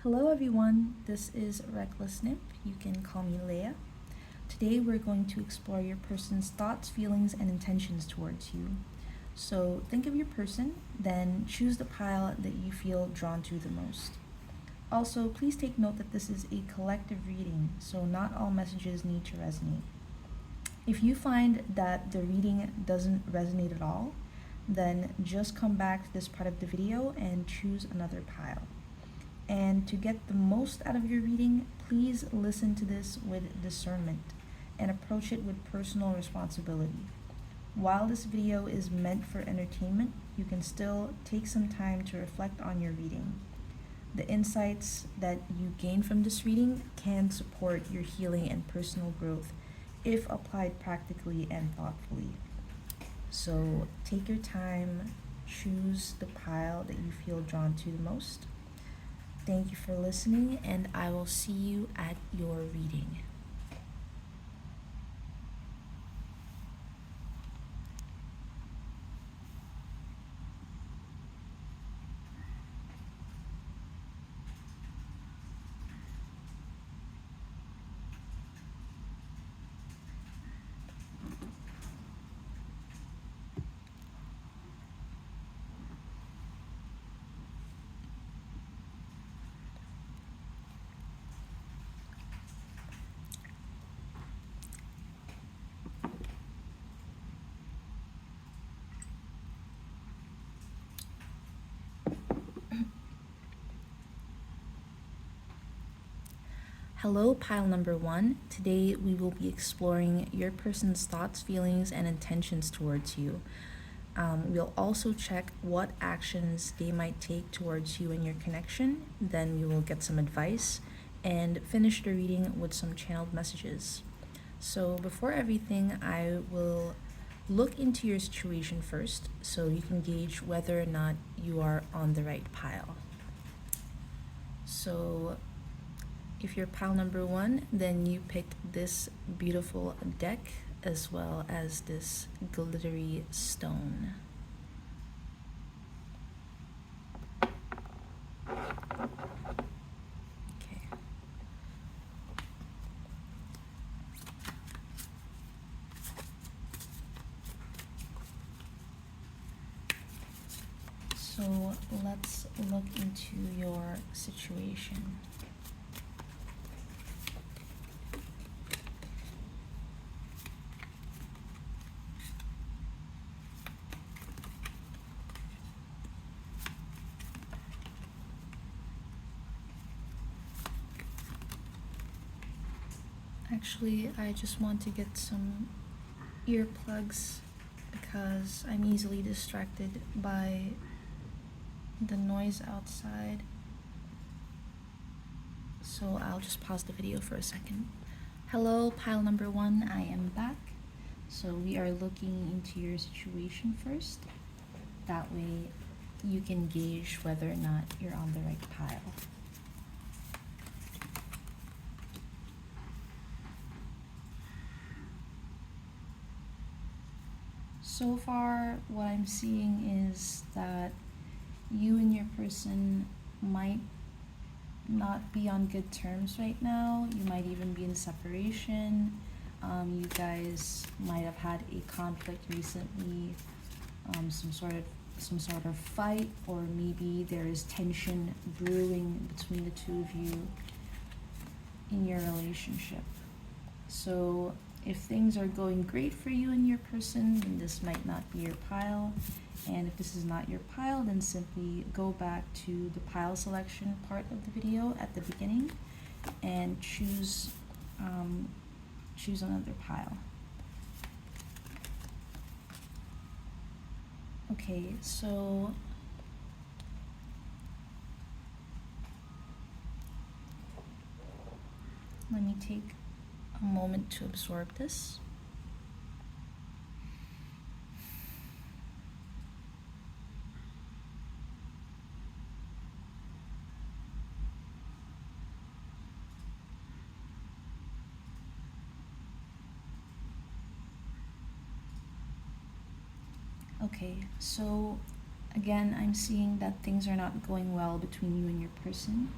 Hello everyone, this is Reckless Nymph. You can call me Leia. Today we're going to explore your person's thoughts, feelings, and intentions towards you. So think of your person, then choose the pile that you feel drawn to the most. Also, please take note that this is a collective reading, so not all messages need to resonate. If you find that the reading doesn't resonate at all, then just come back to this part of the video and choose another pile. And to get the most out of your reading, please listen to this with discernment and approach it with personal responsibility. While this video is meant for entertainment, you can still take some time to reflect on your reading. The insights that you gain from this reading can support your healing and personal growth if applied practically and thoughtfully. So take your time, choose the pile that you feel drawn to the most. Thank you for listening, and I will see you at your reading. Hello, pile number 1. Today we will be exploring your person's thoughts, feelings, and intentions towards you. We'll also check what actions they might take towards you and your connection. Then we will get some advice and finish the reading with some channeled messages. So before everything, I will look into your situation first so you can gauge whether or not you are on the right pile. So if you're pile number 1, then you picked this beautiful deck as well as this glittery stone. Okay. So let's look into your situation. Actually, I just want to get some earplugs because I'm easily distracted by the noise outside. So I'll just pause the video for a second. Hello, pile number 1, I am back. So we are looking into your situation first. That way you can gauge whether or not you're on the right pile. So far, what I'm seeing is that you and your person might not be on good terms right now. You might even be in separation. You guys might have had a conflict recently, some sort of fight, or maybe there is tension brewing between the two of you in your relationship. So if things are going great for you and your person, then this might not be your pile. And if this is not your pile, then simply go back to the pile selection part of the video at the beginning and choose another pile. Okay, so let me take a moment to absorb this. Okay, so again, I'm seeing that things are not going well between you and your person.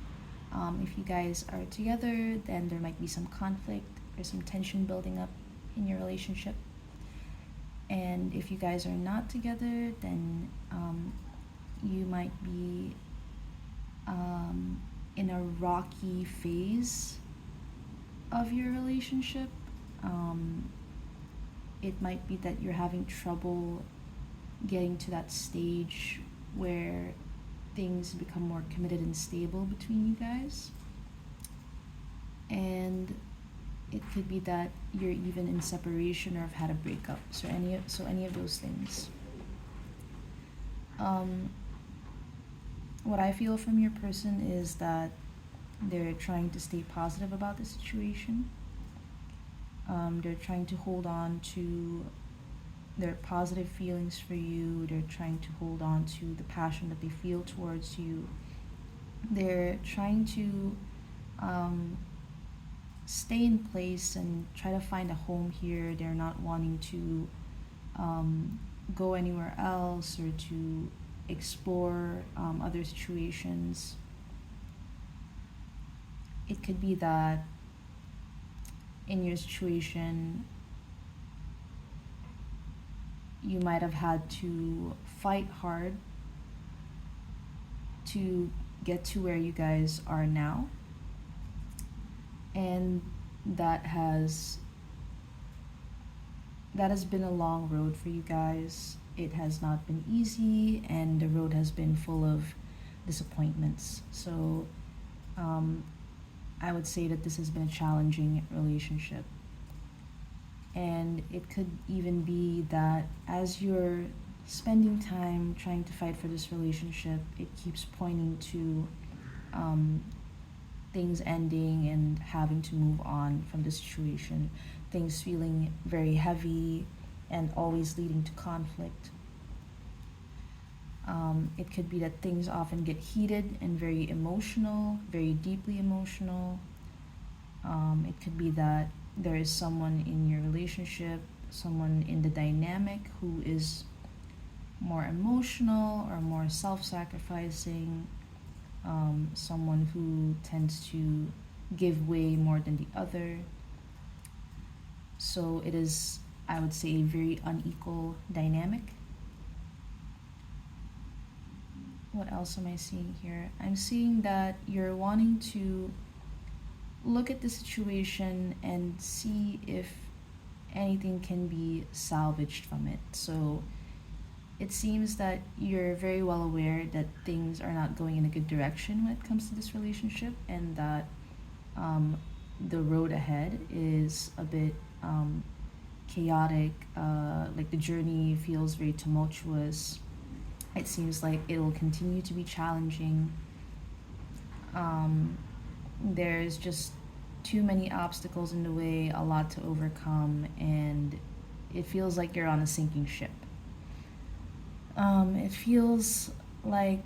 If you guys are together, then there might be some conflict or some tension building up in your relationship. And if you guys are not together, then you might be in a rocky phase of your relationship. It might be that you're having trouble getting to that stage where things become more committed and stable between you guys. And it could be that you're even in separation or have had a breakup. So any of those things. What I feel from your person is that they're trying to stay positive about the situation. They're trying to hold on to their positive feelings for you. They're trying to hold on to the passion that they feel towards you. They're trying to stay in place and try to find a home here. They're not wanting to go anywhere else or to explore other situations. It could be that in your situation, you might have had to fight hard to get to where you guys are now. And that has been a long road for you guys. It has not been easy, and the road has been full of disappointments. So I would say that this has been a challenging relationship. And it could even be that as you're spending time trying to fight for this relationship, it keeps pointing to things ending and having to move on from the situation, things feeling very heavy and always leading to conflict. It could be that things often get heated and very emotional, very deeply emotional. It could be that there is someone in your relationship, someone in the dynamic who is more emotional or more self-sacrificing, someone who tends to give way more than the other. So it is, I would say, a very unequal dynamic. What else am I seeing here? I'm seeing that you're wanting to look at the situation and see if anything can be salvaged from it. So it seems that you're very well aware that things are not going in a good direction when it comes to this relationship, and that the road ahead is a bit chaotic. Like the journey feels very tumultuous. It seems like it will continue to be challenging. There's just too many obstacles in the way, a lot to overcome, and it feels like you're on a sinking ship. It feels like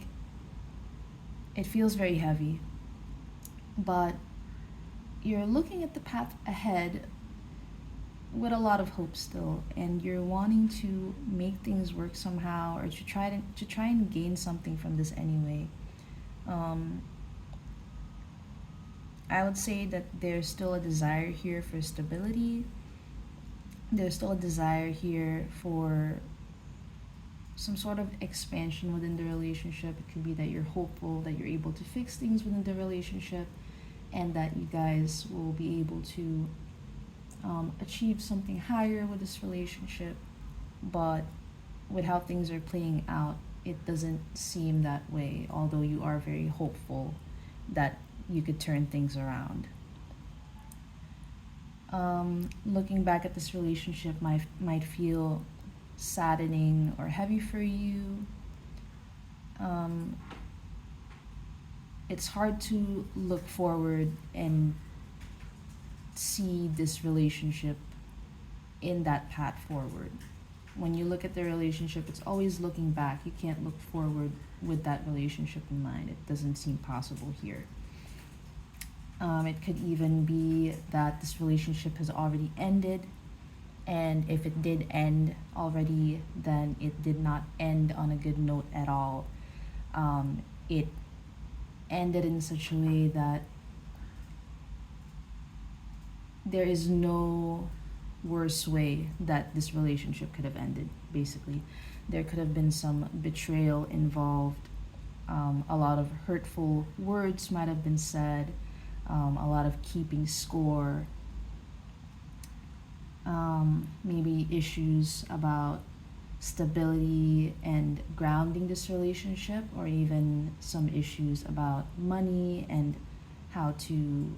it feels very heavy, but you're looking at the path ahead with a lot of hope still, and you're wanting to make things work somehow, or to try and gain something from this anyway. I would say that there's still a desire here for stability. There's still a desire here for some sort of expansion within the relationship. It could be that you're hopeful that you're able to fix things within the relationship, and that you guys will be able to achieve something higher with this relationship. But with how things are playing out, it doesn't seem that way, although you are very hopeful that you could turn things around. Looking back at this relationship might feel saddening or heavy for you. It's hard to look forward and see this relationship in that path forward. When you look at the relationship, it's always looking back. You can't look forward with that relationship in mind. It doesn't seem possible here. It could even be that this relationship has already ended, and if it did end already, then it did not end on a good note at all. It ended in such a way that there is no worse way that this relationship could have ended, basically. There could have been some betrayal involved. A lot of hurtful words might have been said, a lot of keeping score, maybe issues about stability and grounding this relationship, or even some issues about money and how to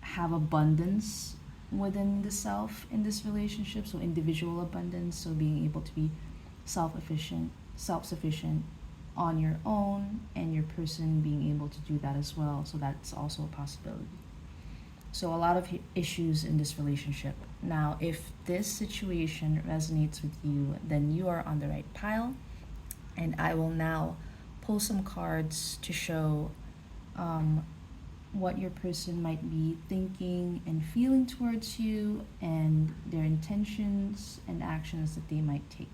have abundance within the self in this relationship. So individual abundance, so being able to be self-sufficient on your own, and your person being able to do that as well. So that's also a possibility. So a lot of issues in this relationship. Now, if this situation resonates with you, then you are on the right pile. And I will now pull some cards to show what your person might be thinking and feeling towards you, and their intentions and actions that they might take.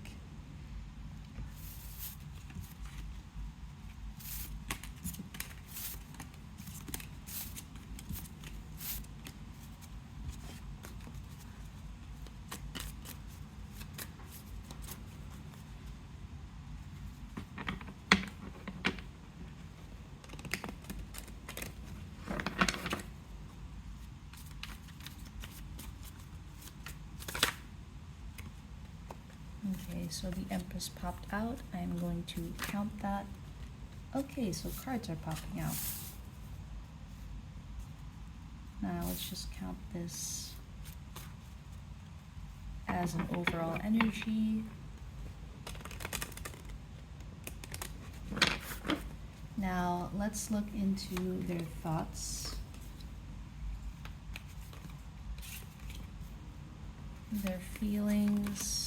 Okay, so the Empress popped out. I'm going to count that. Okay, so cards are popping out. Now let's just count this as an overall energy. Now let's look into their thoughts, their feelings,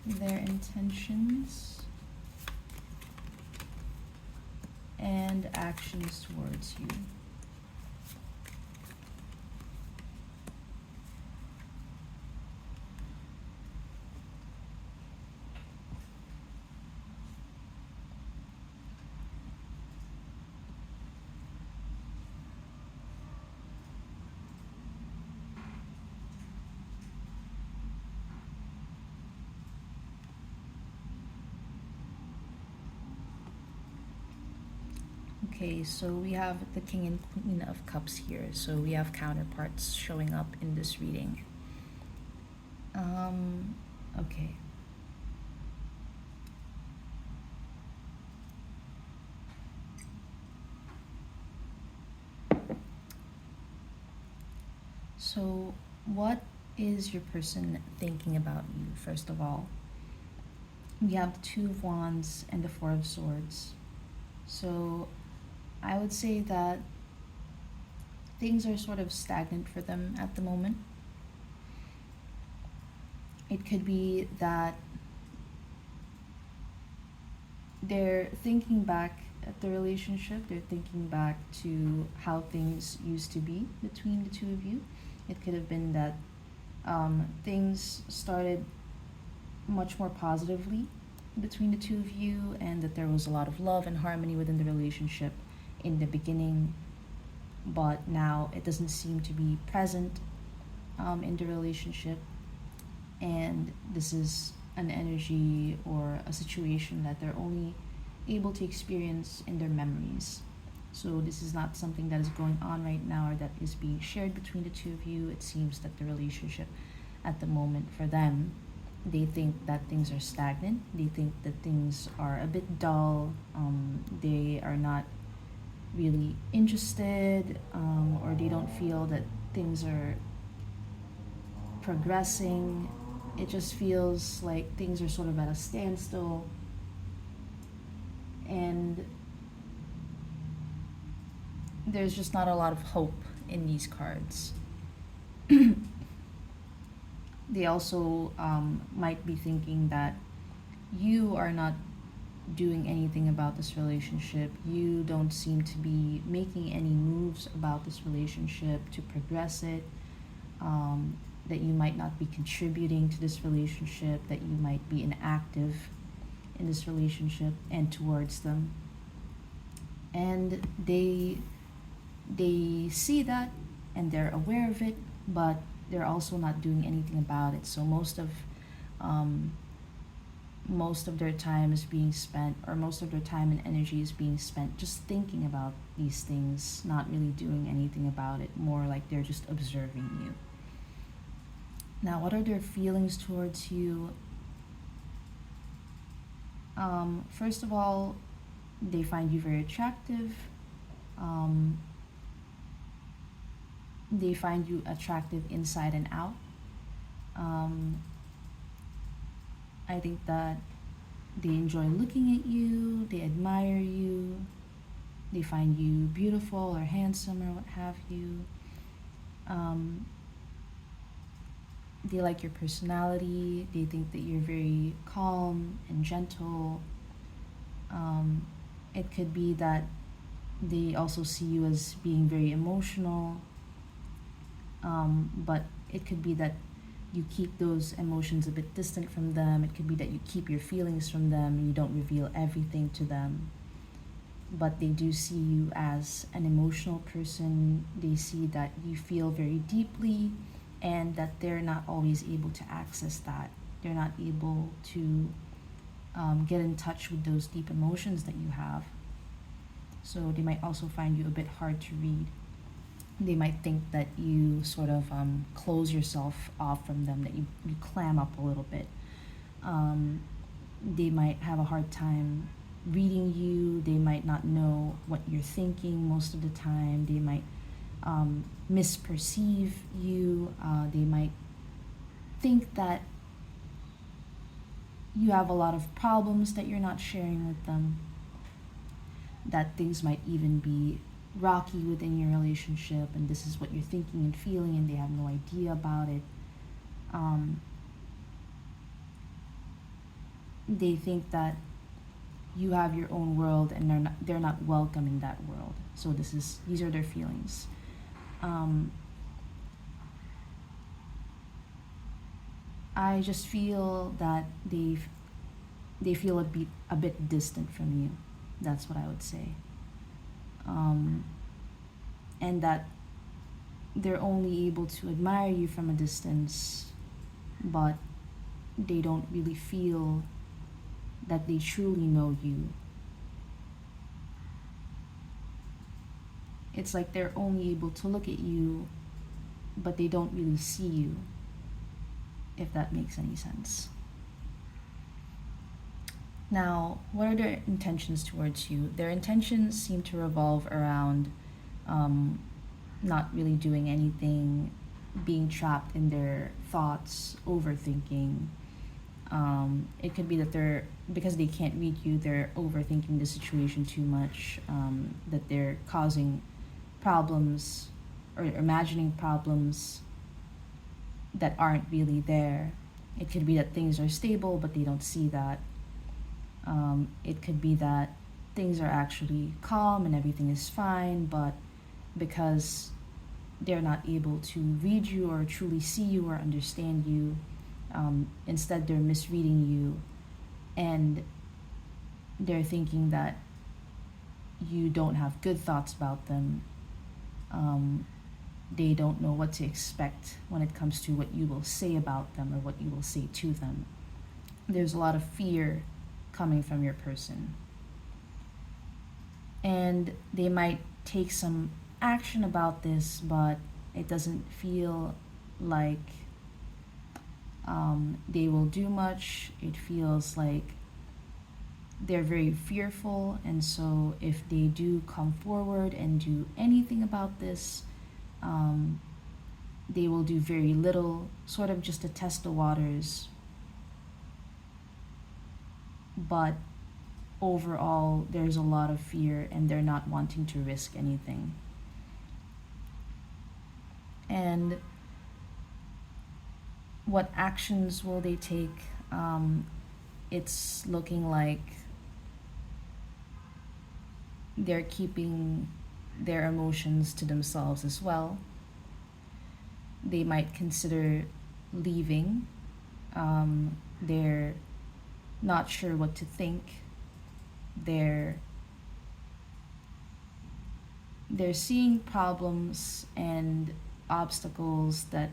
their intentions, and actions towards you. Okay, so we have the King and Queen of Cups here. So we have counterparts showing up in this reading. Okay. So what is your person thinking about you, first of all? We have the Two of Wands and the Four of Swords. So I would say that things are sort of stagnant for them at the moment. It could be that they're thinking back at the relationship, they're thinking back to how things used to be between the two of you. It could have been that things started much more positively between the two of you, and that there was a lot of love and harmony within the relationship in the beginning, but now it doesn't seem to be present in the relationship. And this is an energy or a situation that they're only able to experience in their memories. So this is not something that is going on right now or that is being shared between the two of you. It seems that the relationship at the moment for them, they think that things are stagnant. They think that things are a bit dull. They are not really interested, or they don't feel that things are progressing. It just feels like things are sort of at a standstill, and there's just not a lot of hope in these cards. They also might be thinking that you are not doing anything about this relationship. You don't seem to be making any moves about this relationship to progress it. that you might not be contributing to this relationship, that you might be inactive in this relationship and towards them. And they see that and they're aware of it, but they're also not doing anything about it. So most of their time is being spent, or most of their time and energy is being spent just thinking about these things, not really doing anything about it, more like they're just observing you. Now, what are their feelings towards you? First of all, they find you very attractive. They find you attractive inside and out. I think that they enjoy looking at you, they admire you, they find you beautiful or handsome or what have you. They like your personality, they think that you're very calm and gentle. It could be that they also see you as being very emotional, but it could be that you keep those emotions a bit distant from them. It could be that you keep your feelings from them, you don't reveal everything to them. But they do see you as an emotional person. They see that you feel very deeply and that they're not always able to access that. They're not able to get in touch with those deep emotions that you have. So they might also find you a bit hard to read. They might think that you sort of close yourself off from them, that you clam up a little bit. They might have a hard time reading you. They might not know what you're thinking most of the time. They might misperceive you. They might think that you have a lot of problems that you're not sharing with them, that things might even be rocky within your relationship, and this is what you're thinking and feeling, and they have no idea about it. They think that you have your own world and they're not welcome in that world. So these are their feelings. I just feel that they feel a bit distant from you. That's what I would say. And that they're only able to admire you from a distance, but they don't really feel that they truly know you. It's like they're only able to look at you, but they don't really see you, if that makes any sense. Now, what are their intentions towards you? Their intentions seem to revolve around not really doing anything, being trapped in their thoughts, overthinking. It could be that because they can't read you, they're overthinking the situation too much, that they're causing problems or imagining problems that aren't really there. It could be that things are stable, but they don't see that. It could be that things are actually calm and everything is fine, but because they're not able to read you or truly see you or understand you, instead they're misreading you, and they're thinking that you don't have good thoughts about them. They don't know what to expect when it comes to what you will say about them or what you will say to them. There's a lot of fear coming from your person. And they might take some action about this, but it doesn't feel like they will do much. It feels like they're very fearful, and so if they do come forward and do anything about this, they will do very little, sort of just to test the waters. But overall, there's a lot of fear and they're not wanting to risk anything. And what actions will they take? It's looking like they're keeping their emotions to themselves as well. They might consider leaving. They're not sure what to think. They're they're seeing problems and obstacles that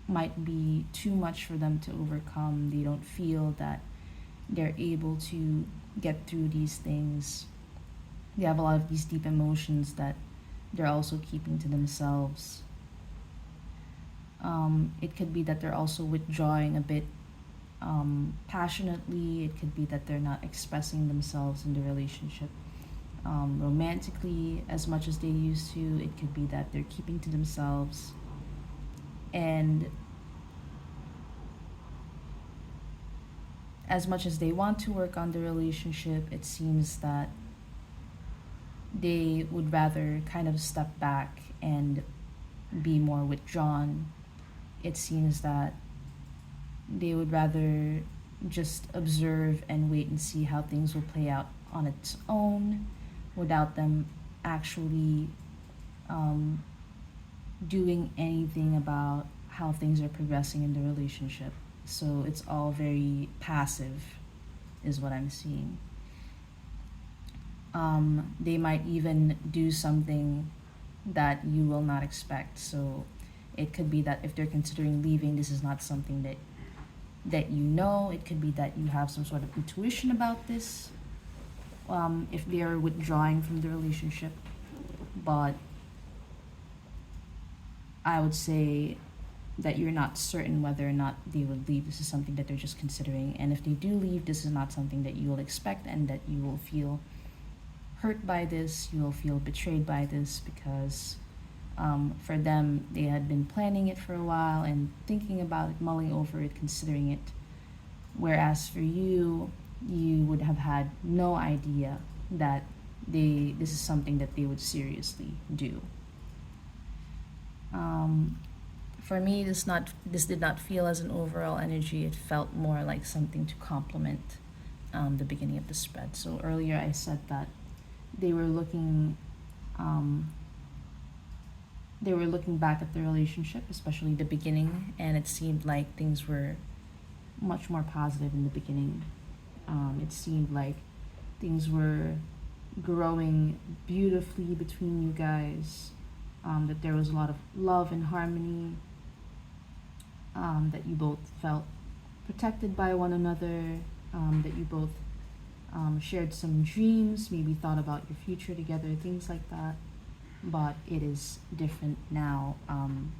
might be too much for them to overcome. They don't feel that they're able to get through these things. They have a lot of these deep emotions that they're also keeping to themselves. It could be that they're also withdrawing a bit passionately. It could be that they're not expressing themselves in the relationship romantically as much as they used to. It could be that they're keeping to themselves. And as much as they want to work on the relationship, it seems that they would rather kind of step back and be more withdrawn. It seems that they would rather just observe and wait and see how things will play out on its own without them actually um, doing anything about how things are progressing in the relationship. So it's all very passive, is what I'm seeing. They might even do something that you will not expect. So it could be that if they're considering leaving, this is not something that you know. It could be that you have some sort of intuition about this. If they are withdrawing from the relationship, but I would say that you're not certain whether or not they would leave. This is something that they're just considering. And if they do leave, this is not something that you will expect and that you will feel hurt by this. You will feel betrayed by this because for them, they had been planning it for a while and thinking about it, mulling over it, considering it. Whereas for you, you would have had no idea that this is something that they would seriously do. For me, this did not feel as an overall energy. It felt more like something to complement the beginning of the spread. So earlier I said that they were looking they were looking back at the relationship, especially the beginning, and it seemed like things were much more positive in the beginning. It seemed like things were growing beautifully between you guys, that there was a lot of love and harmony, that you both felt protected by one another, that you both shared some dreams, maybe thought about your future together, things like that. But it is different now.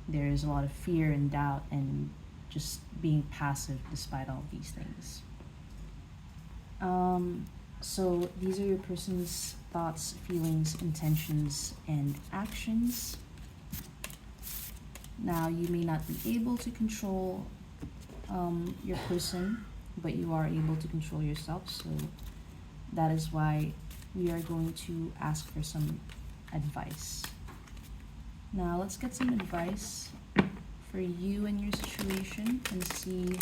There is a lot of fear and doubt and just being passive despite all of these things. So these are your person's thoughts, feelings, intentions, and actions. Now, you may not be able to control your person, but you are able to control yourself. So that is why we are going to ask for some advice. Now, let's get some advice for you and your situation and see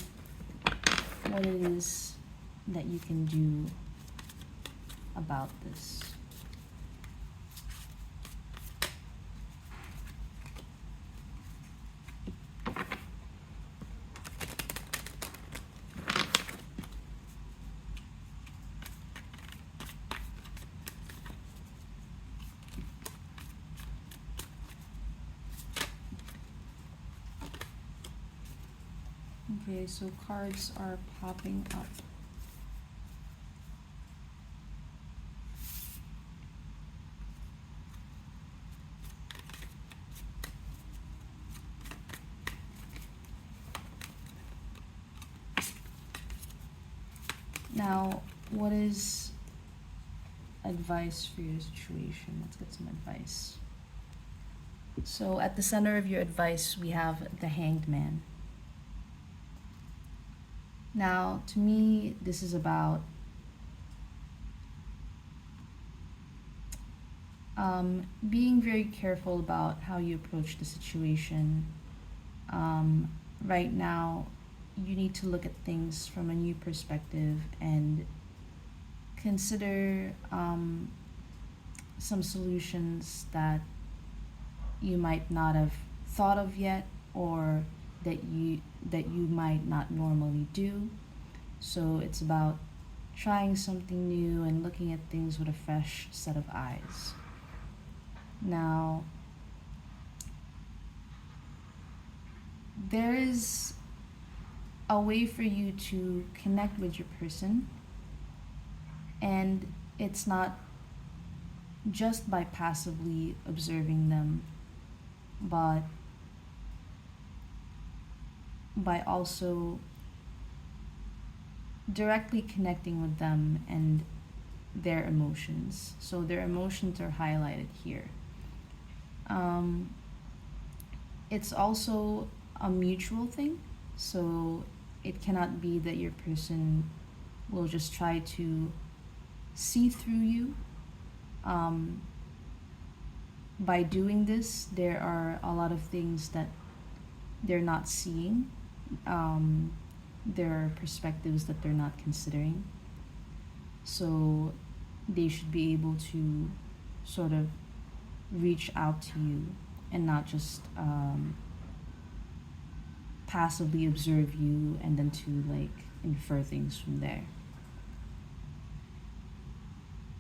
what it is that you can do about this. Okay, so cards are popping up. Now, what is advice for your situation? Let's get some advice. So at the center of your advice, we have the Hanged Man. Now, to me, this is about being very careful about how you approach the situation. Right now, you need to look at things from a new perspective and consider some solutions that you might not have thought of yet, or that you might not normally do. So it's about trying something new and looking at things with a fresh set of eyes. Now, there is a way for you to connect with your person, and it's not just by passively observing them, but by also directly connecting with them and their emotions. So their emotions are highlighted here. Um, it's also a mutual thing, so it cannot be that your person will just try to see through you. Um, by doing this, there are a lot of things that they're not seeing. Um, there are perspectives that they're not considering. So they should be able to sort of reach out to you and not just passively observe you and then to like infer things from there.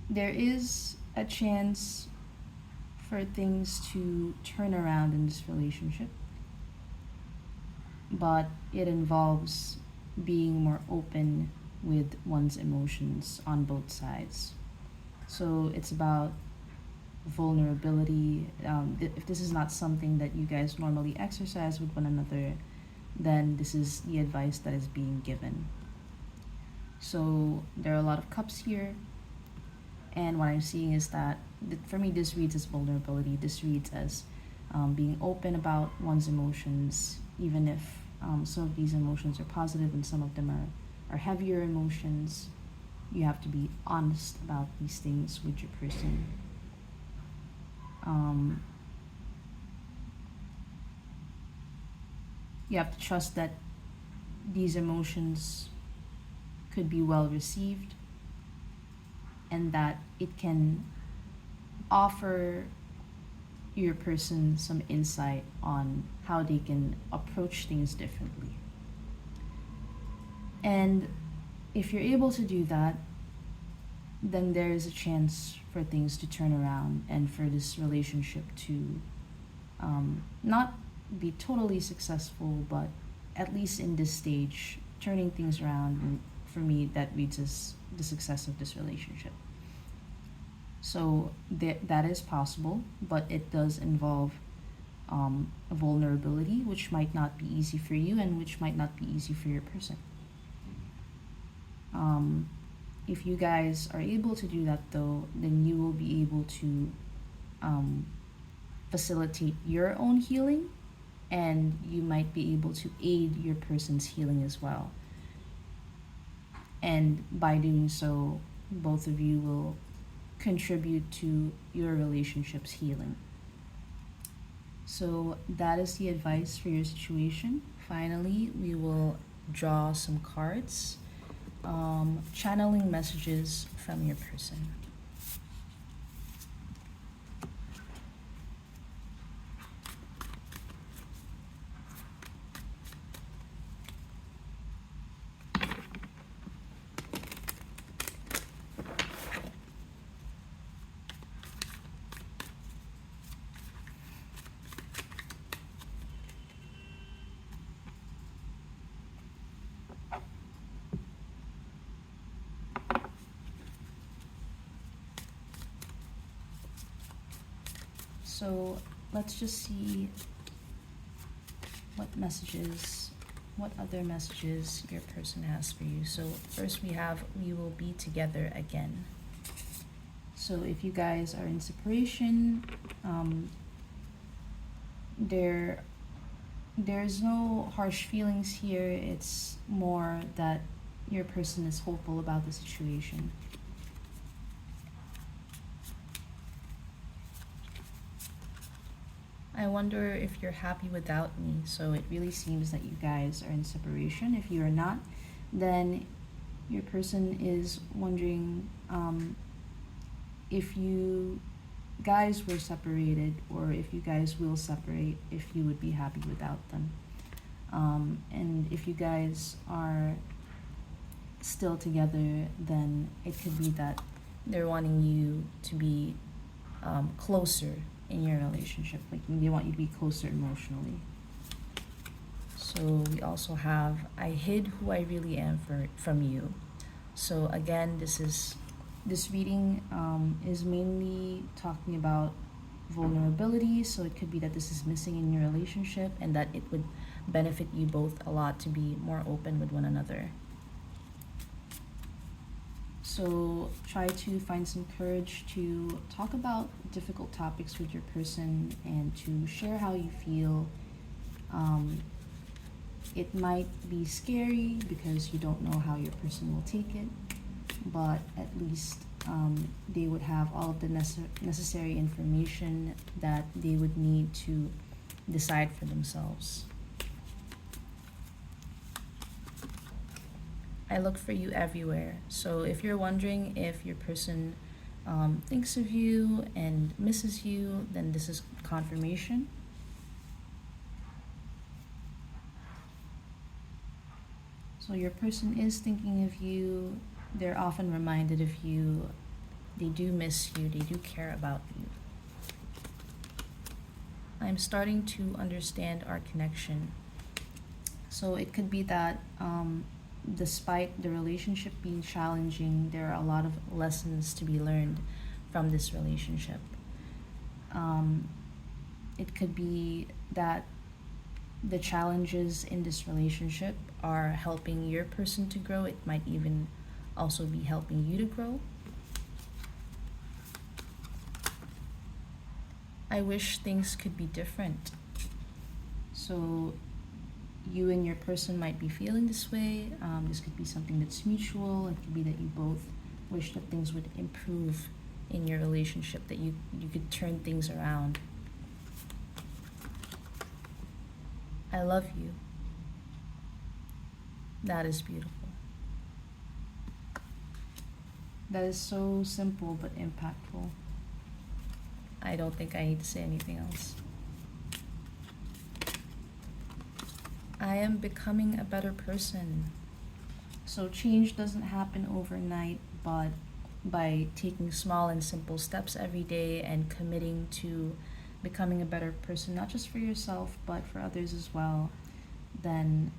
There is a chance for things to turn around in this relationship, but it involves being more open with one's emotions on both sides. So it's about vulnerability. If this is not something that you guys normally exercise with one another, then this is the advice that is being given. So there are a lot of cups here, and what I'm seeing is that for me, this reads as vulnerability. This reads as being open about one's emotions, even if some of these emotions are positive and some of them are heavier emotions. You have to be honest about these things with your person. You have to trust that these emotions could be well received and that it can offer your person some insight on how they can approach things differently. And if you're able to do that, then there is a chance for things to turn around and for this relationship to not be totally successful, but at least in this stage, turning things around. And for me, that reads as the success of this relationship. So that is possible, but it does involve a vulnerability, which might not be easy for you and which might not be easy for your person. If you guys are able to do that, though, then you will be able to facilitate your own healing, and you might be able to aid your person's healing as well. And by doing so, both of you will contribute to your relationship's healing. So that is the advice for your situation. Finally, we will draw some cards, channeling messages from your person. So let's just see what other messages your person has for you. So first we have, we will be together again. So if you guys are in separation, there's no harsh feelings here. It's more that your person is hopeful about the situation. I wonder if you're happy without me. So it really seems that you guys are in separation. If you are not, then your person is wondering if you guys were separated, or if you guys will separate, if you would be happy without them. And if you guys are still together, then it could be that they're wanting you to be closer in your relationship. Like they want you to be closer emotionally. So we also have, I hid who I really am from you. So again, this reading is mainly talking about vulnerability. So it could be that this is missing in your relationship and that it would benefit you both a lot to be more open with one another. So try to find some courage to talk about difficult topics with your person and to share how you feel. It might be scary because you don't know how your person will take it, but at least they would have all of the necessary information that they would need to decide for themselves. I look for you everywhere. So if you're wondering if your person thinks of you and misses you, then this is confirmation. So your person is thinking of you. They're often reminded of you. They do miss you. They do care about you. I'm starting to understand our connection. So it could be that despite the relationship being challenging, there are a lot of lessons to be learned from this relationship. It could be that the challenges in this relationship are helping your person to grow. It might even also be helping you to grow. I wish things could be different. So you and your person might be feeling this way. This could be something that's mutual. It could be that you both wish that things would improve in your relationship, that you could turn things around. I love you. That is beautiful. That is so simple but impactful. I don't think I need to say anything else. I am becoming a better person. So change doesn't happen overnight, but by taking small and simple steps every day and committing to becoming a better person, not just for yourself, but for others as well, then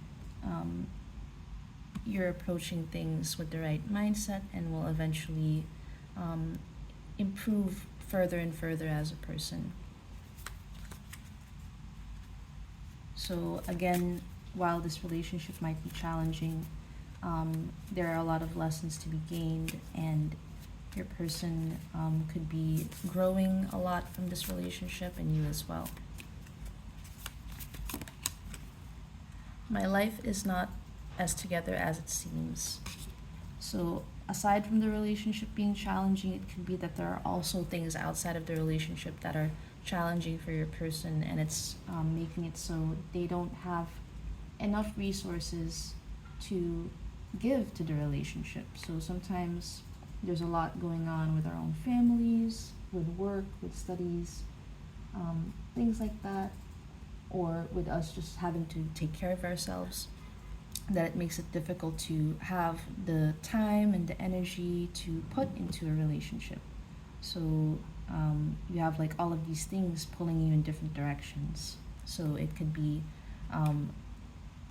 you're approaching things with the right mindset and will eventually improve further and further as a person. So again, while this relationship might be challenging, there are a lot of lessons to be gained, and your person could be growing a lot from this relationship, and you as well. My life is not as together as it seems. So aside from the relationship being challenging, it could be that there are also things outside of the relationship that are challenging for your person, and it's making it so they don't have enough resources to give to the relationship. So sometimes there's a lot going on with our own families, with work, with studies, things like that, or with us just having to take care of ourselves, that it makes it difficult to have the time and the energy to put into a relationship. So you have like all of these things pulling you in different directions. So it could be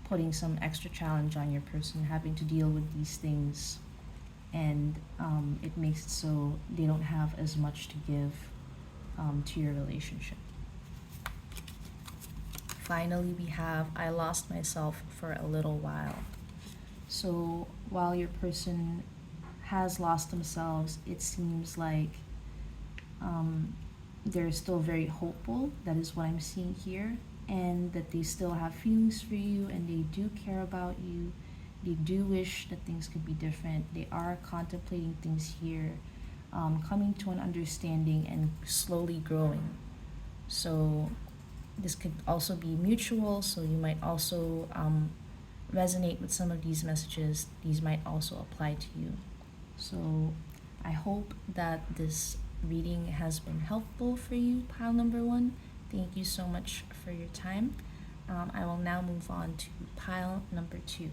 putting some extra challenge on your person, having to deal with these things, and it makes it so they don't have as much to give to your relationship. Finally, we have, I lost myself for a little while. So while your person has lost themselves, it seems like they're still very hopeful. That is what I'm seeing here. And that they still have feelings for you, and they do care about you. They do wish that things could be different. They are contemplating things here, coming to an understanding and slowly growing. So this could also be mutual, so you might also resonate with some of these messages. These might also apply to you. So I hope that this reading has been helpful for you, pile number one. Thank you so much for your time. I will now move on to pile number 2.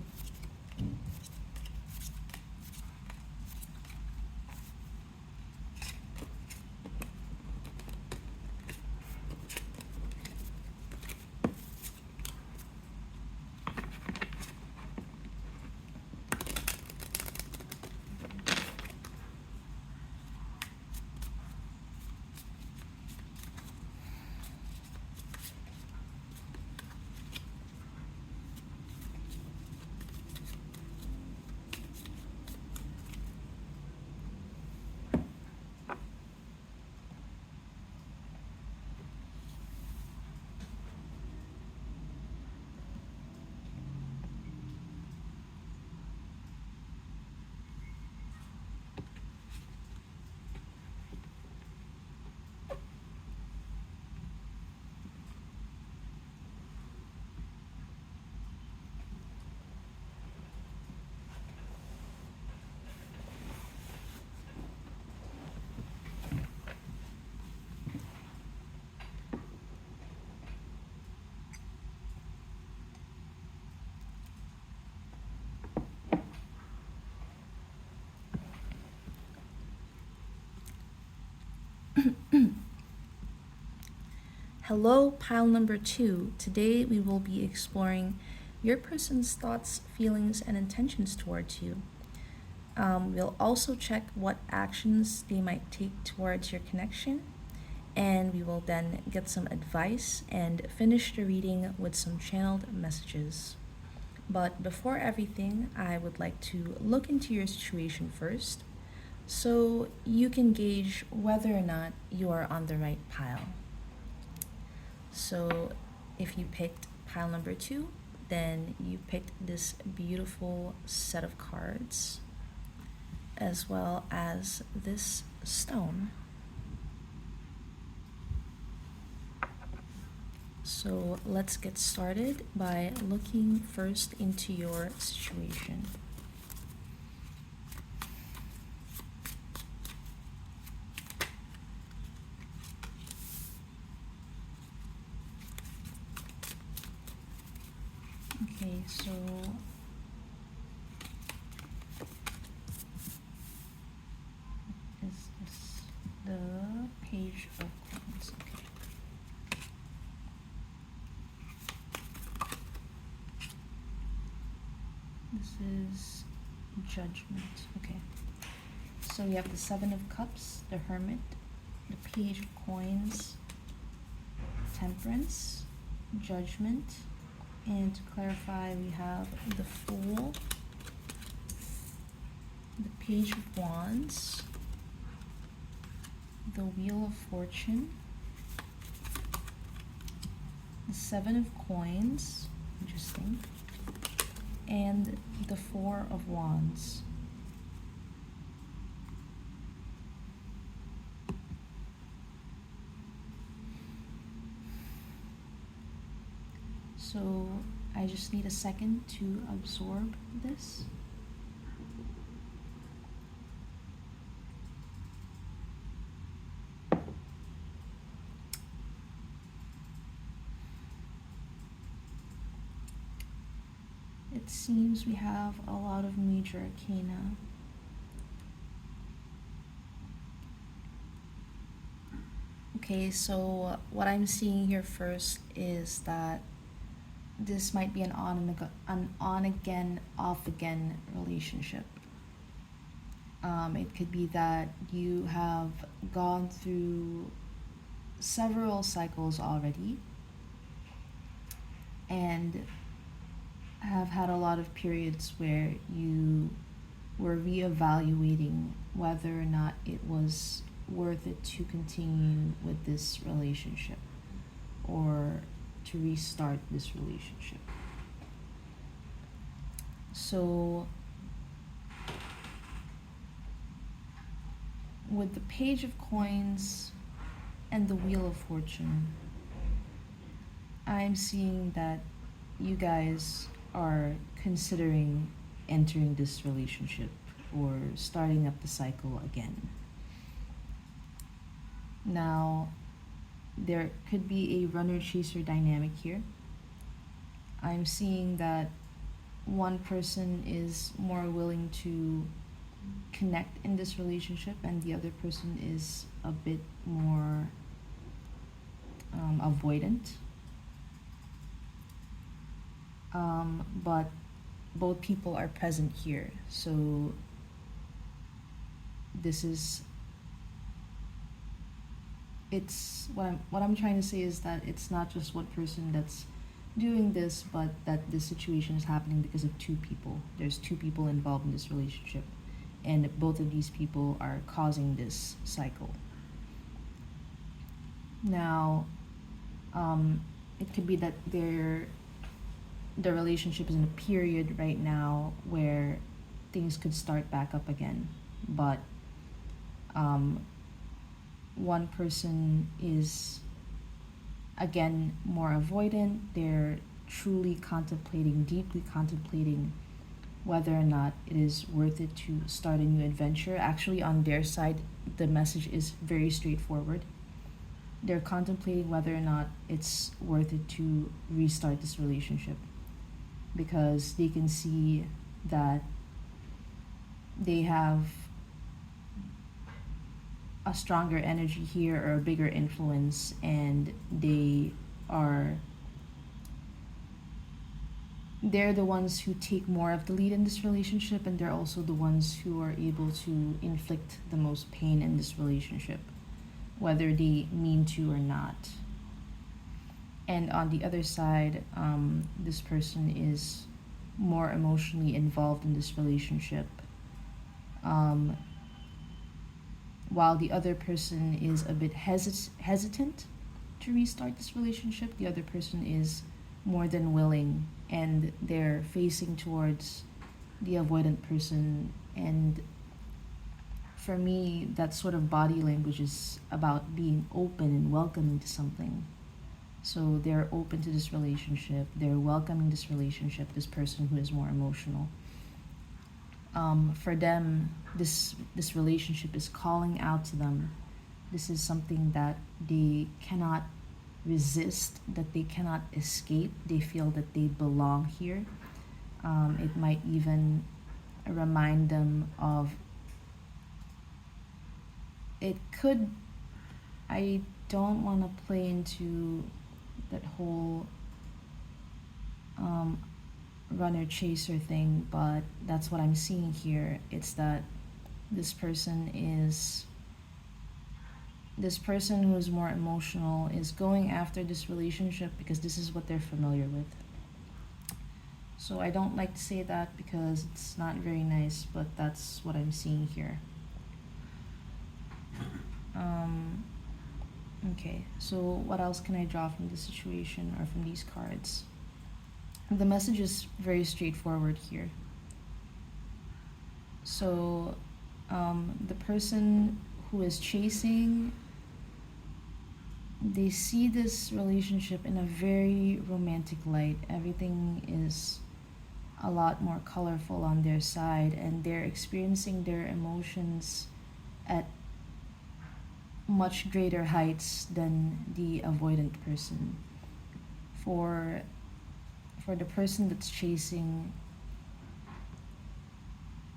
Hello, pile number 2. Today we will be exploring your person's thoughts, feelings, and intentions towards you. We'll also check what actions they might take towards your connection, and we will then get some advice and finish the reading with some channeled messages. But before everything, I would like to look into your situation first so you can gauge whether or not you are on the right pile. So if you picked pile number 2, then you picked this beautiful set of cards as well as this stone. So let's get started by looking first into your situation. Okay, so is this the Page of Coins? Okay. This is Judgment. Okay. So we have the Seven of Cups, the Hermit, the Page of Coins, Temperance, Judgment, and to clarify, we have the Fool, the Page of Wands, the Wheel of Fortune, the Seven of Coins, interesting, and the Four of Wands. So I just need a second to absorb this. It seems we have a lot of major arcana. Okay, so what I'm seeing here first is that this might be an on-again, off-again relationship. It could be that you have gone through several cycles already and have had a lot of periods where you were reevaluating whether or not it was worth it to continue with this relationship or to restart this relationship. So with the Page of Coins and the Wheel of Fortune, I'm seeing that you guys are considering entering this relationship or starting up the cycle again. Now, there could be a runner-chaser dynamic here. I'm seeing that one person is more willing to connect in this relationship and the other person is a bit more avoidant. But both people are present here. So this is it's what I'm trying to say is that it's not just one person that's doing this, but that this situation is happening because of two people. There's two people involved in this relationship, and both of these people are causing this cycle. Now, it could be that the relationship is in a period right now where things could start back up again, but one person is again more avoidant. They're truly contemplating, deeply contemplating whether or not it is worth it to start a new adventure. Actually, on their side, the message is very straightforward. They're contemplating whether or not it's worth it to restart this relationship because they can see that they have a stronger energy here or a bigger influence, and they're the ones who take more of the lead in this relationship, and they're also the ones who are able to inflict the most pain in this relationship, whether they mean to or not. And on the other side, this person is more emotionally involved in this relationship, while the other person is a bit hesitant to restart this relationship. The other person is more than willing, and they're facing towards the avoidant person. And for me, that sort of body language is about being open and welcoming to something. So they're open to this relationship, they're welcoming this relationship, this person who is more emotional. For them, this relationship is calling out to them. This is something that they cannot resist, that they cannot escape. They feel that they belong here. It might even remind them of, it could, I don't want to play into that whole runner chaser thing, but that's what I'm seeing here. It's that this person who's more emotional is going after this relationship because this is what they're familiar with. So I don't like to say that because it's not very nice, but that's what I'm seeing here. Okay, so what else can I draw from this situation or from these cards? The message is very straightforward here. So the person who is chasing, they see this relationship in a very romantic light. Everything is a lot more colorful on their side, and they're experiencing their emotions at much greater heights than the avoidant person. For the person that's chasing,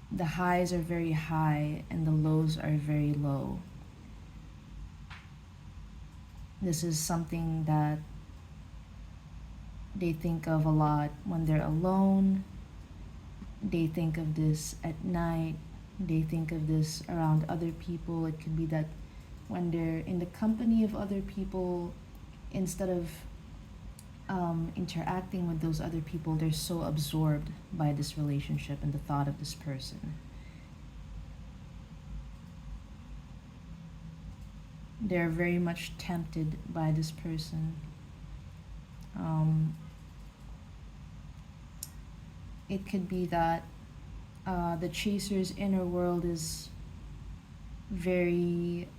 the highs are very high and the lows are very low. This is something that they think of a lot when they're alone. They think of this at night. They think of this around other people. It could be that when they're in the company of other people, instead of interacting with those other people, they're so absorbed by this relationship and the thought of this person. They're very much tempted by this person. It could be that the chaser's inner world is very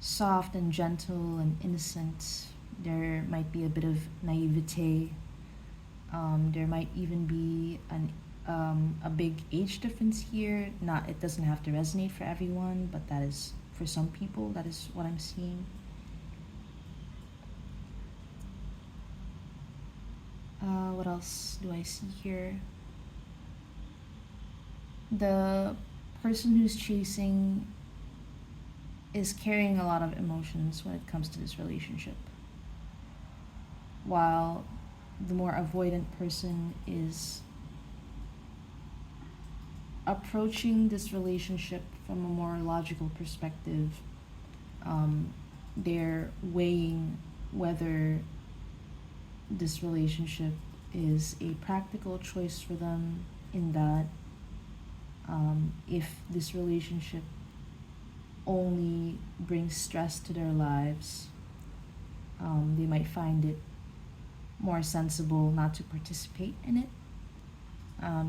soft and gentle and innocent. There might be a bit of naivete. There might even be a big age difference here. It doesn't have to resonate for everyone, but that is, for some people, that is what I'm seeing. What else do I see here? The person who's chasing is carrying a lot of emotions when it comes to this relationship, while the more avoidant person is approaching this relationship from a more logical perspective. They're weighing whether this relationship is a practical choice for them, in that if this relationship only brings stress to their lives, they might find it more sensible not to participate in it.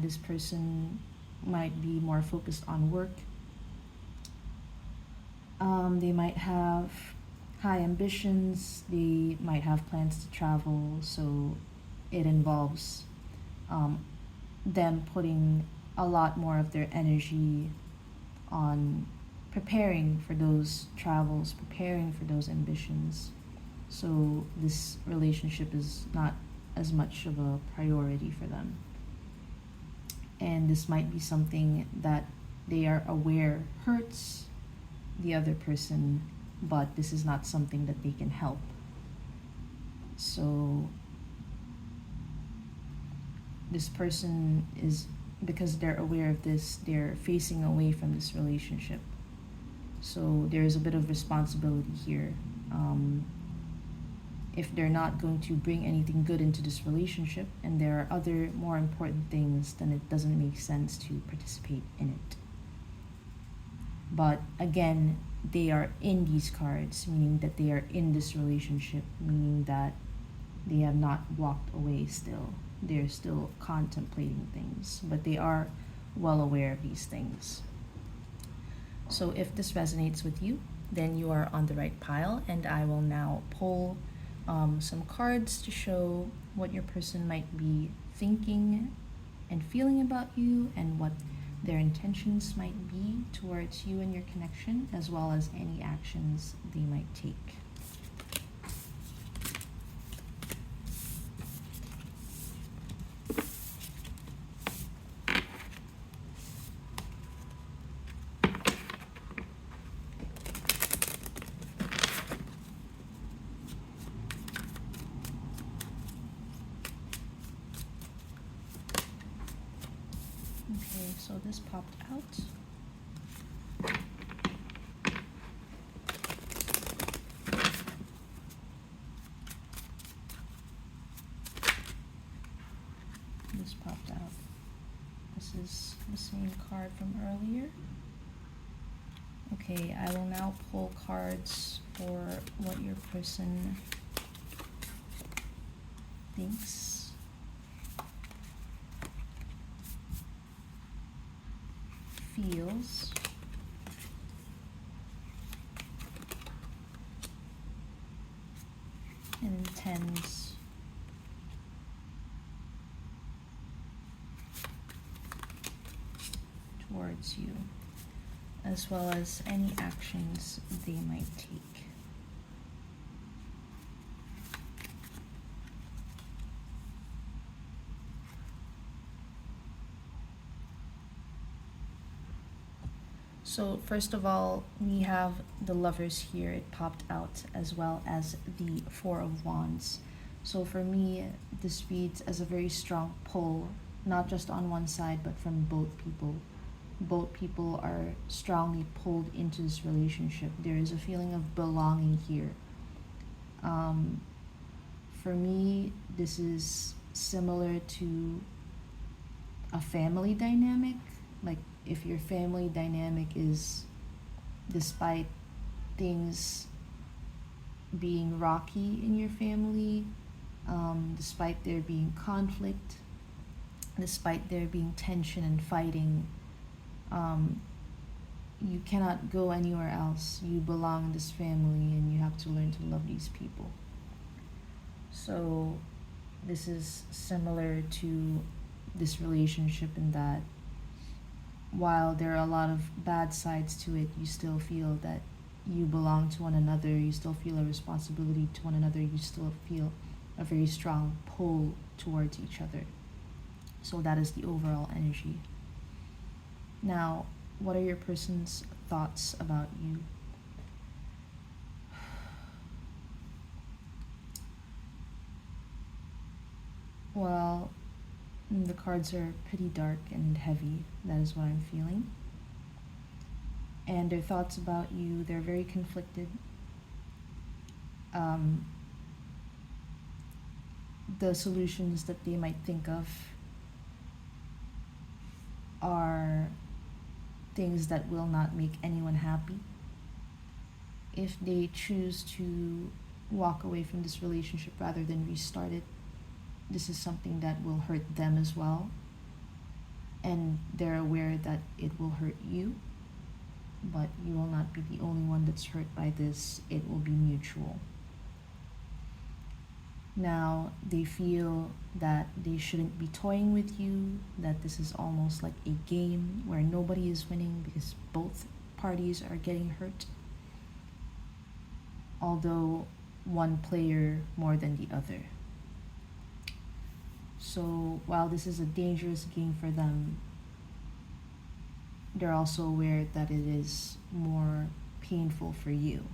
This person might be more focused on work. They might have high ambitions, they might have plans to travel, so it involves them putting a lot more of their energy on preparing for those travels, preparing for those ambitions. So this relationship is not as much of a priority for them. And this might be something that they are aware hurts the other person, but this is not something that they can help. So this person is, because they're aware of this, they're facing away from this relationship. So there is a bit of responsibility here. If they're not going to bring anything good into this relationship and there are other more important things, then it doesn't make sense to participate in it. But again, they are in these cards, meaning that they are in this relationship, meaning that they have not walked away still. They're still contemplating things, but they are well aware of these things. So if this resonates with you, then you are on the right pile, and I will now pull some cards to show what your person might be thinking and feeling about you, and what their intentions might be towards you and your connection, as well as any actions they might take. Okay, so this popped out. This popped out. This is the same card from earlier. Okay, I will now pull cards for what your person thinks, feels, and intends towards you, as well as any actions they might take. So first of all, we have the Lovers here. It popped out, as well as the Four of Wands. So for me, this reads as a very strong pull, not just on one side, but from both people. Both people are strongly pulled into this relationship. There is a feeling of belonging here. For me, this is similar to a family dynamic. Like, if your family dynamic is, despite things being rocky in your family, despite there being conflict, despite there being tension and fighting, you cannot go anywhere else. You belong in this family, and you have to learn to love these people. So this is similar to this relationship in that while there are a lot of bad sides to it, you still feel that you belong to one another, you still feel a responsibility to one another, you still feel a very strong pull towards each other. So that is the overall energy. Now, what are your person's thoughts about you? Well, the cards are pretty dark and heavy. That is what I'm feeling. And their thoughts about you, they're very conflicted. Um, the solutions that they might think of are things that will not make anyone happy. If they choose to walk away from this relationship rather than restart it, this is something that will hurt them as well. And they're aware that it will hurt you, but you will not be the only one that's hurt by this. It will be mutual. Now, they feel that they shouldn't be toying with you, that this is almost like a game where nobody is winning because both parties are getting hurt, although one player more than the other. So while this is a dangerous game for them, they're also aware that it is more painful for you.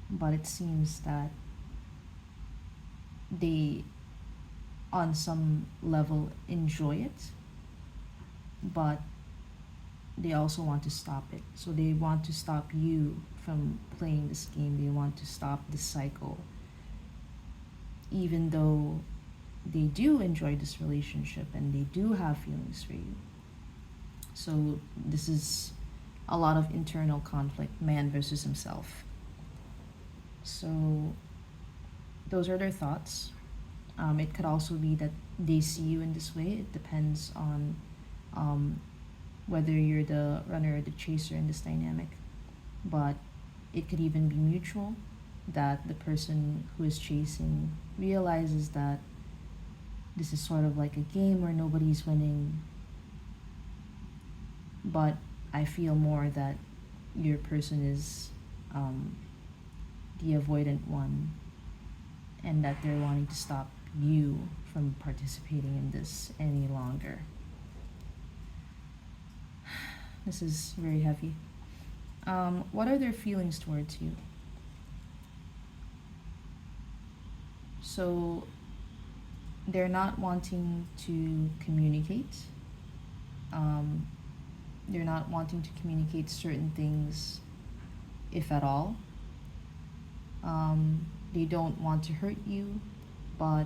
But it seems that they, on some level, enjoy it, but they also want to stop it. So they want to stop you from playing this game. They want to stop this cycle, even though they do enjoy this relationship and they do have feelings for you. So this is a lot of internal conflict, man versus himself. So those are their thoughts. It could also be that they see you in this way. It depends on whether you're the runner or the chaser in this dynamic. But it could even be mutual, that the person who is chasing realizes that this is sort of like a game where nobody's winning. But I feel more that your person is the avoidant one, and that they're wanting to stop you from participating in this any longer. This is very heavy. What are their feelings towards you? So they're not wanting to communicate. They're not wanting to communicate certain things, if at all. They don't want to hurt you, but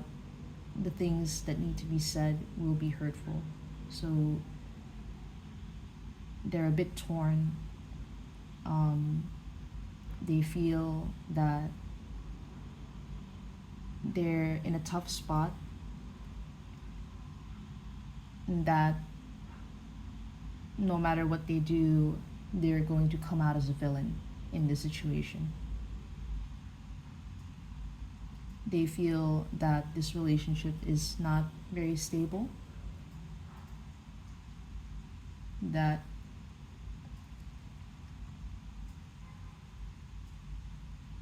the things that need to be said will be hurtful. So they're a bit torn. They feel that they're in a tough spot, and that no matter what they do, they're going to come out as a villain in this situation. They feel that this relationship is not very stable, that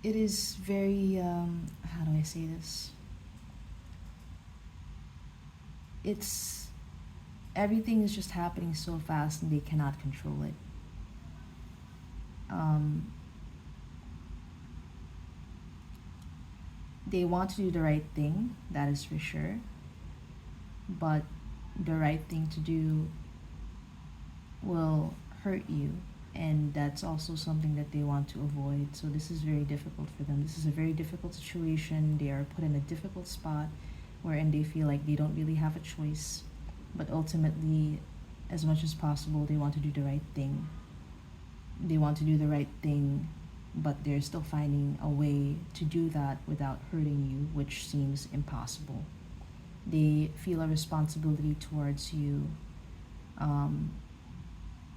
it is very, how do I say this? It's, everything is just happening so fast and they cannot control it. They want to do the right thing, that is for sure. But the right thing to do will hurt you, and that's also something that they want to avoid. So this is very difficult for them. This is a very difficult situation. They are put in a difficult spot wherein they feel like they don't really have a choice. But ultimately, as much as possible, they want to do the right thing. They want to do the right thing, but they're still finding a way to do that without hurting you, which seems impossible. They feel a responsibility towards you.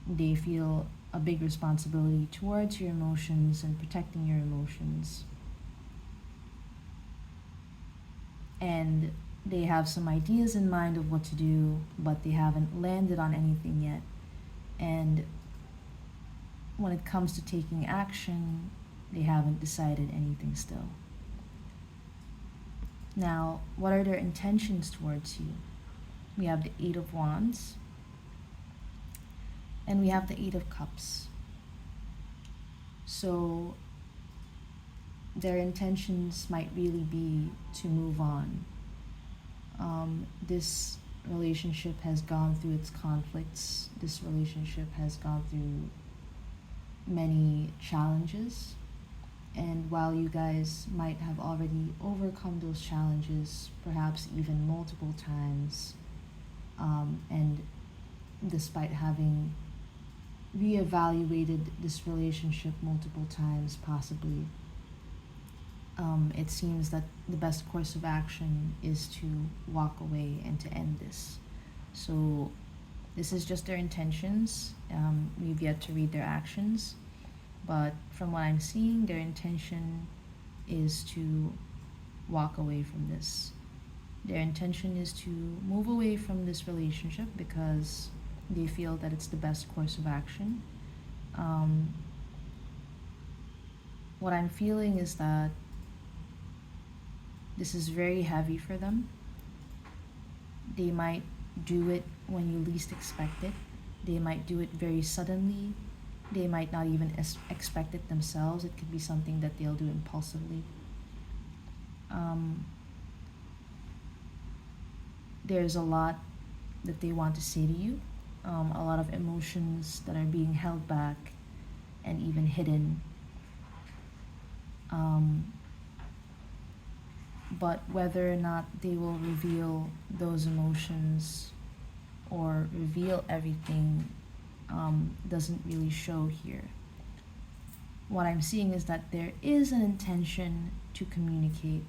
They feel a big responsibility towards your emotions and protecting your emotions. And they have some ideas in mind of what to do, but they haven't landed on anything yet. And when it comes to taking action, they haven't decided anything still. Now, what are their intentions towards you? We have the Eight of Wands, and we have the Eight of Cups. So their intentions might really be to move on. This relationship has gone through its conflicts. This relationship has gone through many challenges. And while you guys might have already overcome those challenges, perhaps even multiple times, and despite having reevaluated this relationship multiple times, possibly, it seems that the best course of action is to walk away and to end this. So this is just their intentions. We've yet to read their actions, but from what I'm seeing, their intention is to walk away from this. Their intention is to move away from this relationship because they feel that it's the best course of action. What I'm feeling is that this is very heavy for them. They might do it when you least expect it. They might do it very suddenly. They might not even expect it themselves. It could be something that they'll do impulsively. There's a lot that they want to say to you. A lot of emotions that are being held back and even hidden. But whether or not they will reveal those emotions or reveal everything doesn't really show here. What I'm seeing is that there is an intention to communicate,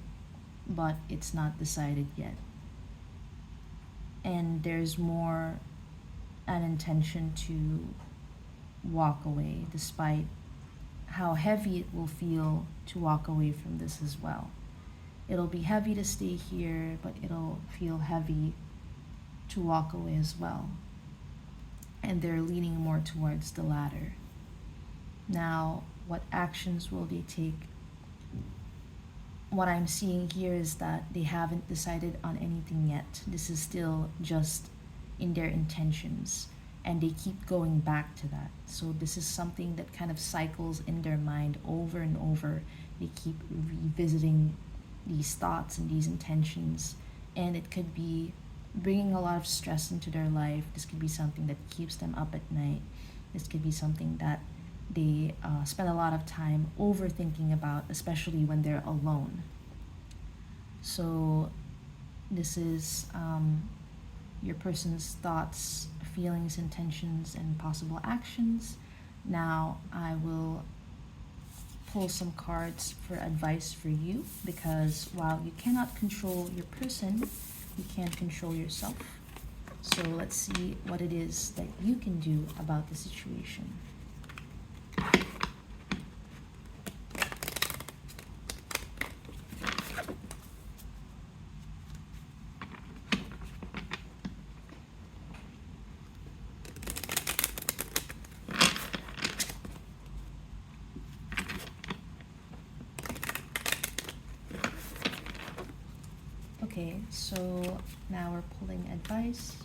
but it's not decided yet. And there's more an intention to walk away, despite how heavy it will feel to walk away from this as well. It'll be heavy to stay here, but it'll feel heavy to walk away as well. And they're leaning more towards the latter. Now, what actions will they take? What I'm seeing here is that they haven't decided on anything yet. This is still just in their intentions, and they keep going back to that. So this is something that kind of cycles in their mind over and over. They keep revisiting these thoughts and these intentions, and it could be bringing a lot of stress into their life. This could be something that keeps them up at night. This could be something that they spend a lot of time overthinking about, especially when they're alone. So this is your person's thoughts, feelings, intentions, and possible actions. Now I will pull some cards for advice for you, because while you cannot control your person, you can control yourself. So let's see what it is that you can do about the situation. Okay, so now we're pulling advice.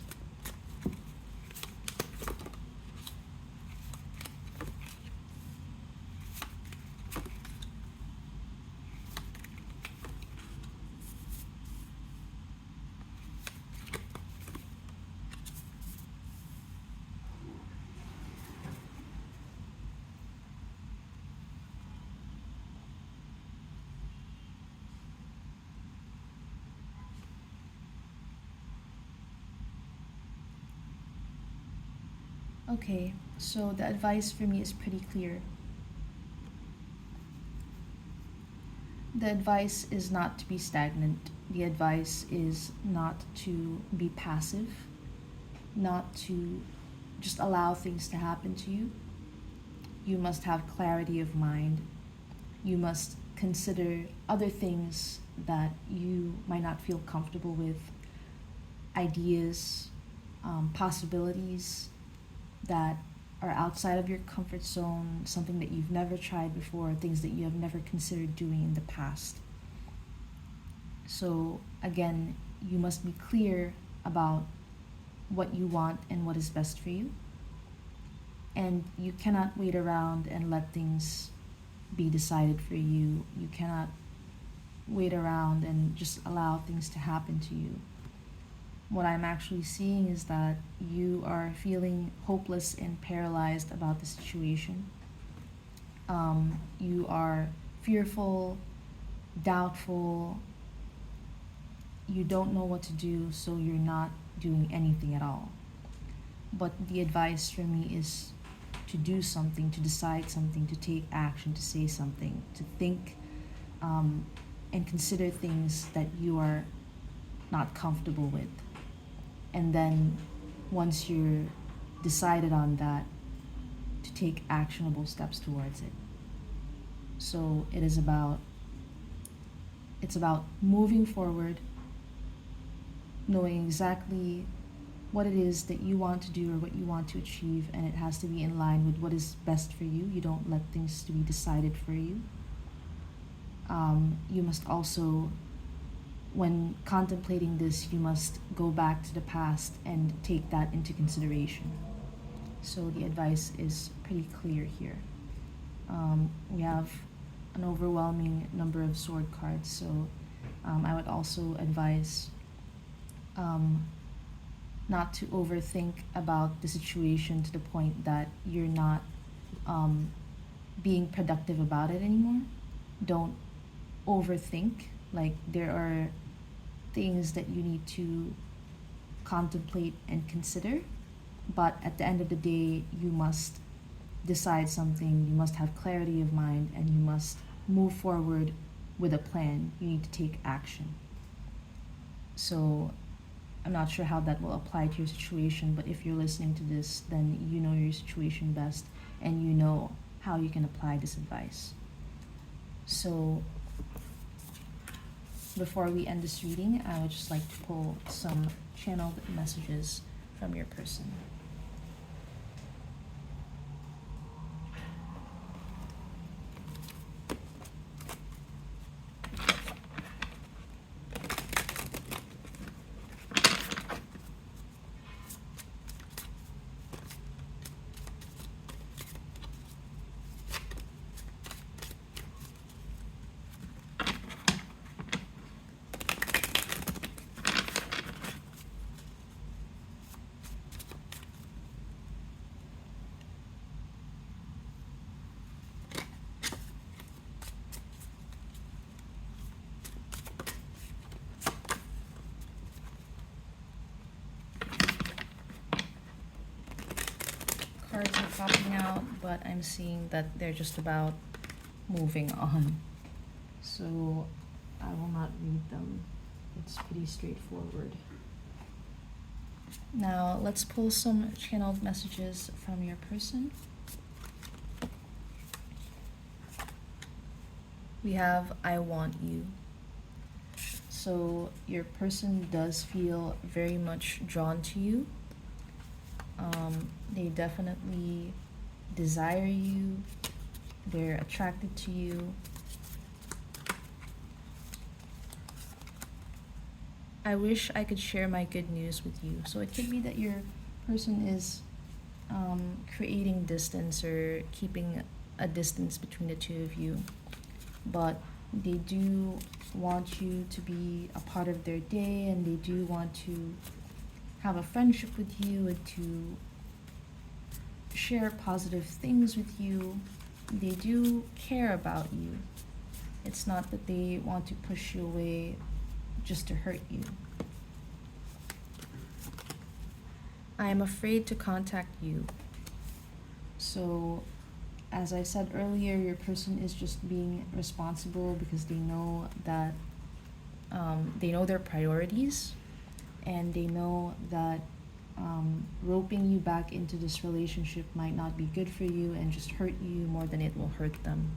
Okay, so the advice for me is pretty clear. The advice is not to be stagnant. The advice is not to be passive, not to just allow things to happen to you. You must have clarity of mind. You must consider other things that you might not feel comfortable with, ideas, possibilities that are outside of your comfort zone, something that you've never tried before, things that you have never considered doing in the past. So again, you must be clear about what you want and what is best for you. And you cannot wait around and let things be decided for you. You cannot wait around and just allow things to happen to you. What I'm actually seeing is that you are feeling hopeless and paralyzed about the situation. You are fearful, doubtful, you don't know what to do, so you're not doing anything at all. But the advice from me is to do something, to decide something, to take action, to say something, to think and consider things that you are not comfortable with. And then once you're decided on that, to take actionable steps towards it. So it's about moving forward, knowing exactly what it is that you want to do or what you want to achieve, and it has to be in line with what is best for you. You don't let things to be decided for you. You must also, when contemplating this, you must go back to the past and take that into consideration. So the advice is pretty clear here. We have an overwhelming number of sword cards, so I would also advise not to overthink about the situation to the point that you're not being productive about it anymore. Don't overthink. Like, there are things that you need to contemplate and consider, but at the end of the day, you must decide something, you must have clarity of mind, and you must move forward with a plan. You need to take action. So I'm not sure how that will apply to your situation, but if you're listening to this, then you know your situation best and you know how you can apply this advice. So before we end this reading, I would just like to pull some channeled messages from your person. Cards are popping out, but I'm seeing that they're just about moving on. So I will not read them. It's pretty straightforward. Now let's pull some channeled messages from your person. We have I want you. So your person does feel very much drawn to you. They definitely desire you. They're attracted to you. I wish I could share my good news with you. So it could be that your person is creating distance or keeping a distance between the two of you. But they do want you to be a part of their day, and they do want to have a friendship with you and to share positive things with you. They do care about you. It's not that they want to push you away just to hurt you. I am afraid to contact you. So, as I said earlier, your person is just being responsible because they know that they know their priorities, and they know that roping you back into this relationship might not be good for you and just hurt you more than it will hurt them.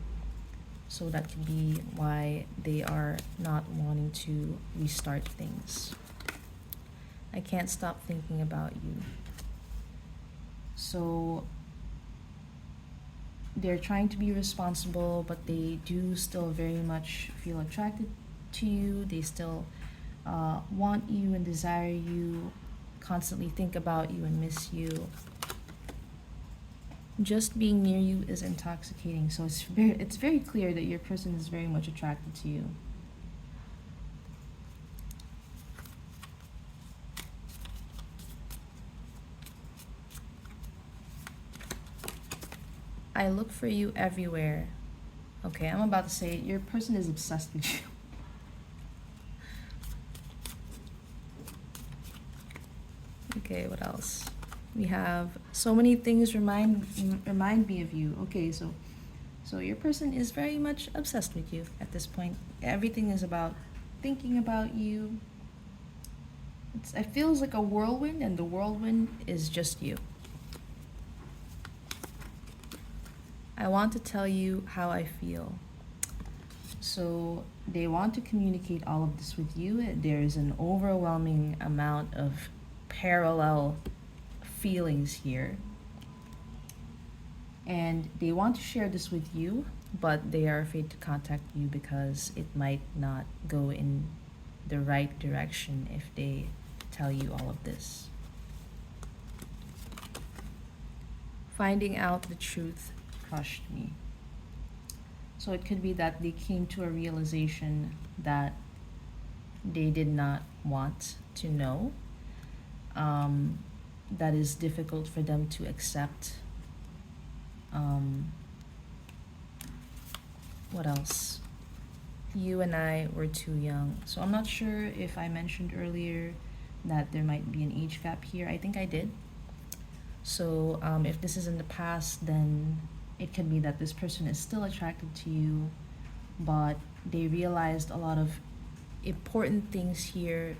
So that could be why they are not wanting to restart things. I can't stop thinking about you. So they're trying to be responsible, but they do still very much feel attracted to you. They still want you and desire you, constantly think about you and miss you. Just being near you is intoxicating, so it's very clear that your person is very much attracted to you. I look for you everywhere. Okay, I'm about to say it. Your person is obsessed with you. Okay, what else? We have so many things remind me of you. Okay, so your person is very much obsessed with you at this point. Everything is about thinking about you. It feels like a whirlwind, and the whirlwind is just you. I want to tell you how I feel. So they want to communicate all of this with you. There is an overwhelming amount of parallel feelings here. And they want to share this with you, but they are afraid to contact you because it might not go in the right direction if they tell you all of this. Finding out the truth crushed me. So it could be that they came to a realization that they did not want to know. That is difficult for them to accept. What else? You and I were too young. So I'm not sure if I mentioned earlier that there might be an age gap here. I think I did. So if this is in the past, then it can be that this person is still attracted to you, but they realized a lot of important things here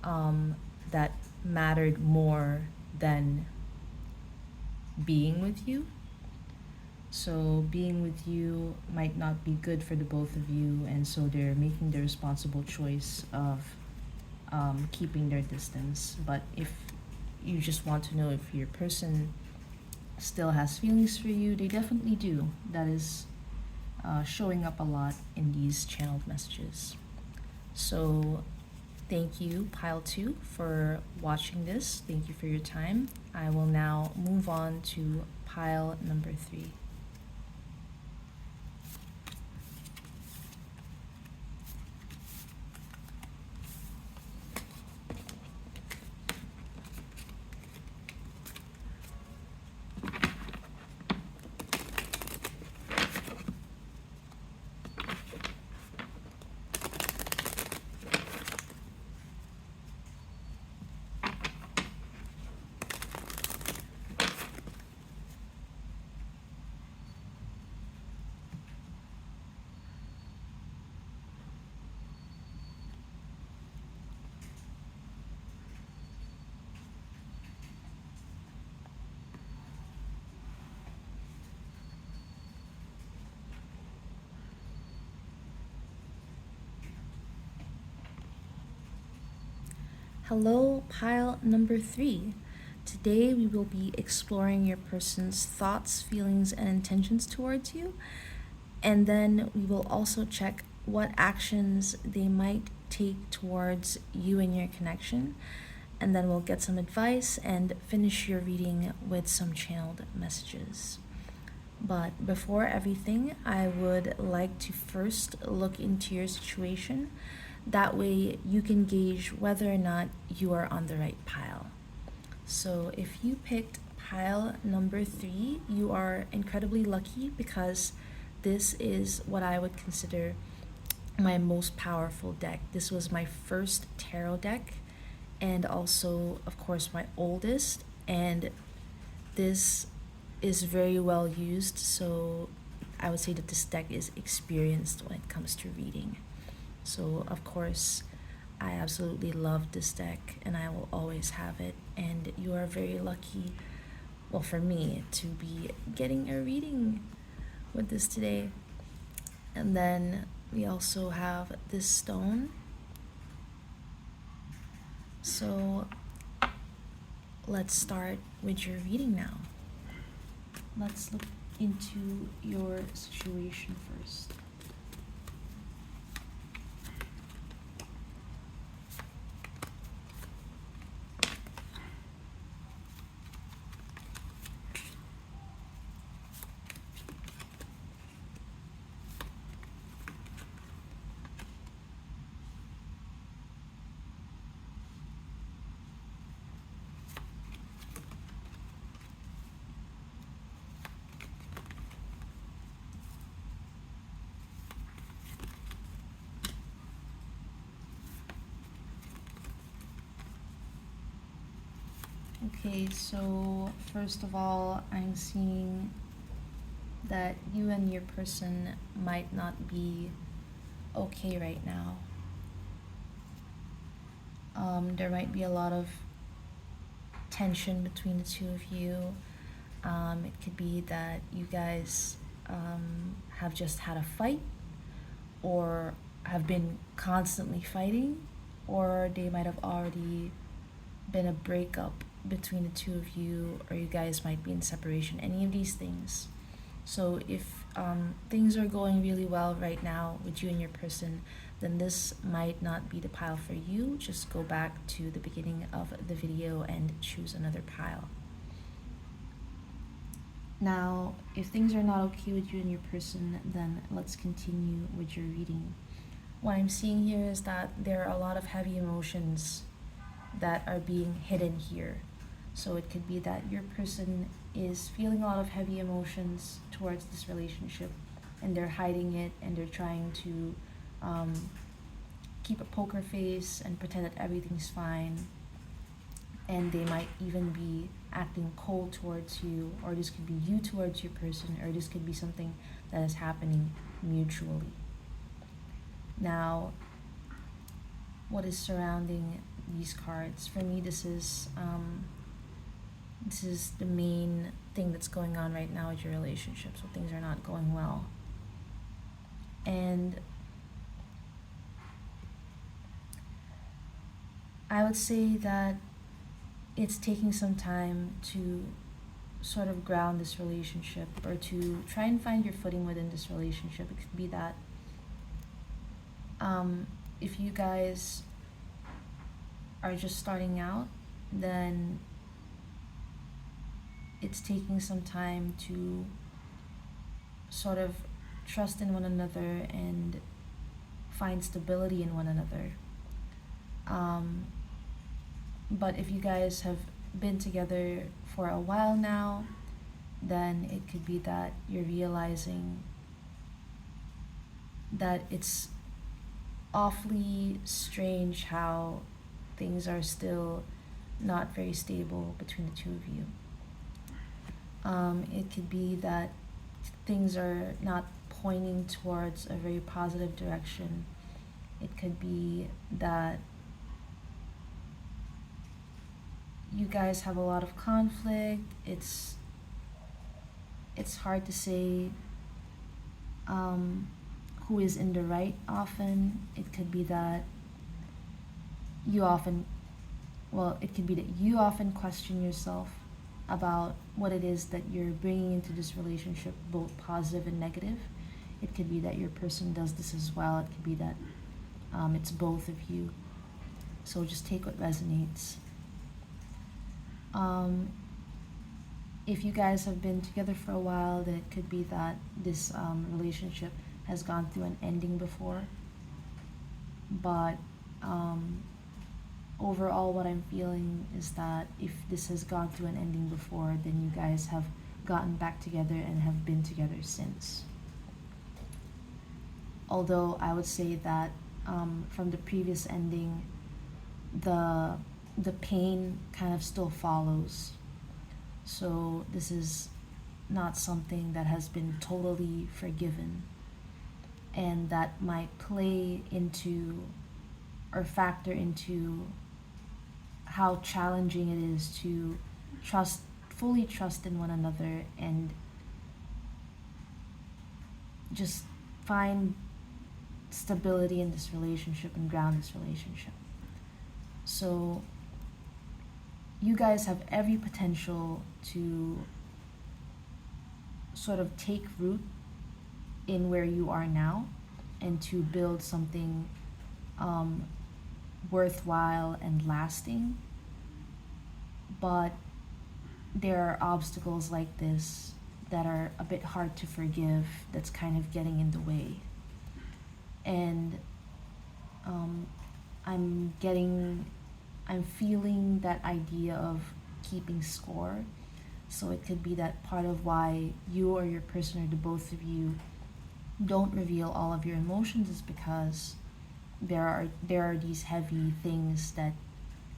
that mattered more than being with you. So being with you might not be good for the both of you, and so they're making the responsible choice of keeping their distance. But if you just want to know if your person still has feelings for you, they definitely do. That is showing up a lot in these channeled messages. So thank you, Pile 2, for watching this. Thank you for your time. I will now move on to Pile number 3. Hello, Pile number 3. Today we will be exploring your person's thoughts, feelings, and intentions towards you. And then we will also check what actions they might take towards you and your connection. And then we'll get some advice and finish your reading with some channeled messages. But before everything, I would like to first look into your situation. That way you can gauge whether or not you are on the right pile. So if you picked pile number 3, you are incredibly lucky because this is what I would consider my most powerful deck. This was my first tarot deck and also, of course, my oldest. And this is very well used, so I would say that this deck is experienced when it comes to reading. So of course, I absolutely love this deck and I will always have it. And you are very lucky, well, for me, to be getting a reading with this today. And then we also have this stone. So let's start with your reading now. Let's look into your situation first. Okay, so first of all, I'm seeing that you and your person might not be okay right now. There might be a lot of tension between the two of you. It could be that you guys have just had a fight or have been constantly fighting, or they might have already been a breakup between the two of you, or you guys might be in separation, any of these things. So if things are going really well right now with you and your person, then this might not be the pile for you. Just go back to the beginning of the video and choose another pile. Now, if things are not okay with you and your person, then let's continue with your reading. What I'm seeing here is that there are a lot of heavy emotions that are being hidden here. So it could be that your person is feeling a lot of heavy emotions towards this relationship, and they're hiding it, and they're trying to keep a poker face and pretend that everything's fine. And they might even be acting cold towards you, or this could be you towards your person, or this could be something that is happening mutually. Now, what is surrounding these cards? For me, this is the main thing that's going on right now with your relationship. So things are not going well. And I would say that it's taking some time to sort of ground this relationship, or to try and find your footing within this relationship. It could be that if you guys are just starting out, then it's taking some time to sort of trust in one another and find stability in one another. But if you guys have been together for a while now, then it could be that you're realizing that it's awfully strange how things are still not very stable between the two of you. It could be that things are not pointing towards a very positive direction. It could be that you guys have a lot of conflict. It's hard to say who is in the right often. It could be that you often question yourself about what it is that you're bringing into this relationship, both positive and negative. It could be that your person does this as well. It could be that it's both of you. So just take what resonates. If you guys have been together for a while, then it could be that this relationship has gone through an ending before. But overall, what I'm feeling is that if this has gone through an ending before, then you guys have gotten back together and have been together since. Although I would say that from the previous ending, the pain kind of still follows. So this is not something that has been totally forgiven, and that might play into or factor into how challenging it is to fully trust in one another and just find stability in this relationship and ground this relationship. So you guys have every potential to sort of take root in where you are now and to build something worthwhile and lasting. But there are obstacles like this that are a bit hard to forgive, that's kind of getting in the way. And I'm feeling that idea of keeping score. So it could be that part of why you or your person, or the both of you, don't reveal all of your emotions is because there are these heavy things that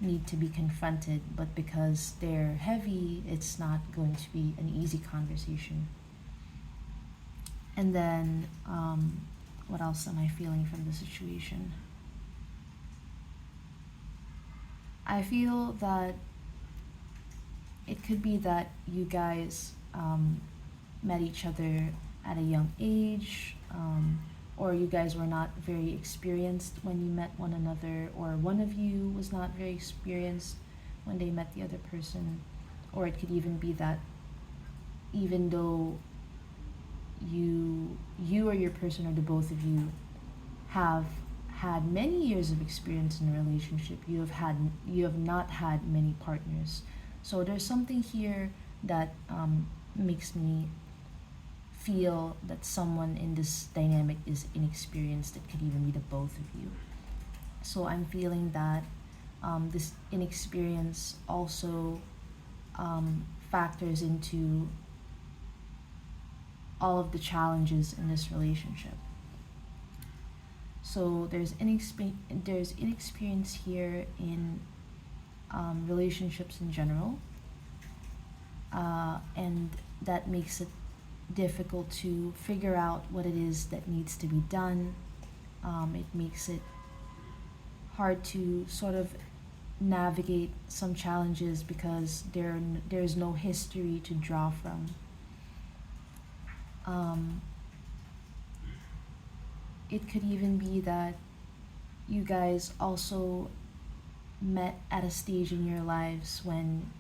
need to be confronted, but because they're heavy, it's not going to be an easy conversation. And then, what else am I feeling from the situation? I feel that it could be that you guys met each other at a young age, or you guys were not very experienced when you met one another, or one of you was not very experienced when they met the other person. Or it could even be that even though you or your person, or the both of you, have had many years of experience in a relationship, you have not had many partners. So there's something here that makes me feel that someone in this dynamic is inexperienced. It could even be the both of you. So I'm feeling that this inexperience also factors into all of the challenges in this relationship. So there's inexperience here in relationships in general, and that makes it difficult to figure out what it is that needs to be done. It makes it hard to sort of navigate some challenges because there's no history to draw from. It could even be that you guys also met at a stage in your lives when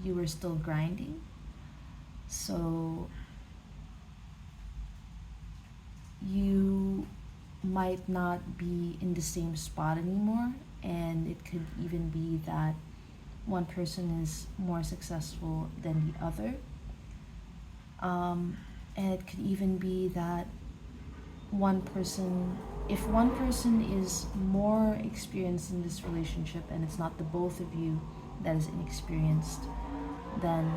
you were still grinding. So you might not be in the same spot anymore, and it could even be that one person is more successful than the other. And it could even be that if one person is more experienced in this relationship and it's not the both of you that is inexperienced, then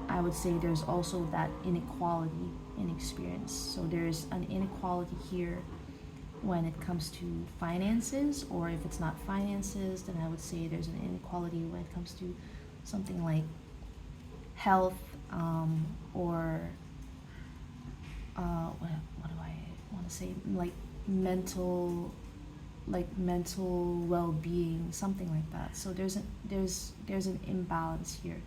I would say there's also that inequality in experience. So there's an inequality here when it comes to finances, or if it's not finances, then I would say there's an inequality when it comes to something like health, or what do I want to say, like mental well-being, something like that. So there's an imbalance here.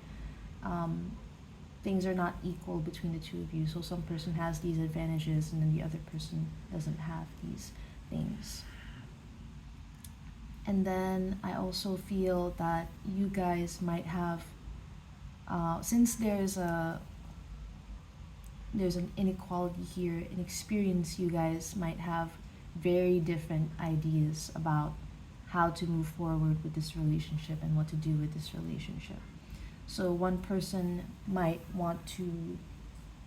Things are not equal between the two of you. So some person has these advantages and then the other person doesn't have these things. And then I also feel that you guys might have, since there's an inequality here in experience, you guys might have very different ideas about how to move forward with this relationship and what to do with this relationship. So one person might want to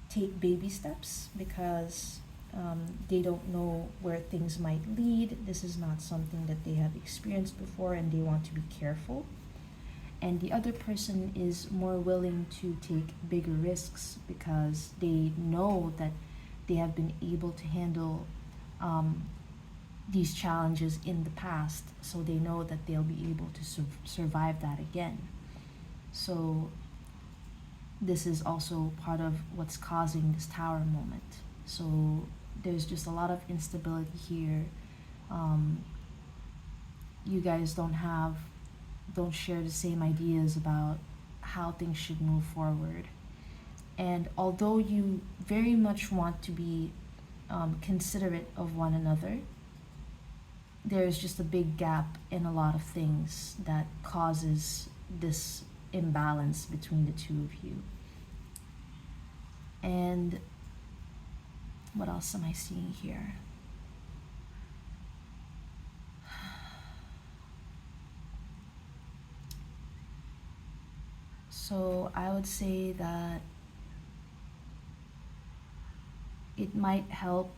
take baby steps because they don't know where things might lead. This is not something that they have experienced before, and they want to be careful. And the other person is more willing to take bigger risks because they know that they have been able to handle these challenges in the past, so they know that they'll be able to survive that again. So this is also part of what's causing this tower moment. So there's just a lot of instability here. You guys don't share the same ideas about how things should move forward. And although you very much want to be considerate of one another, there's just a big gap in a lot of things that causes this imbalance between the two of you. And what else am I seeing here? So I would say that it might help.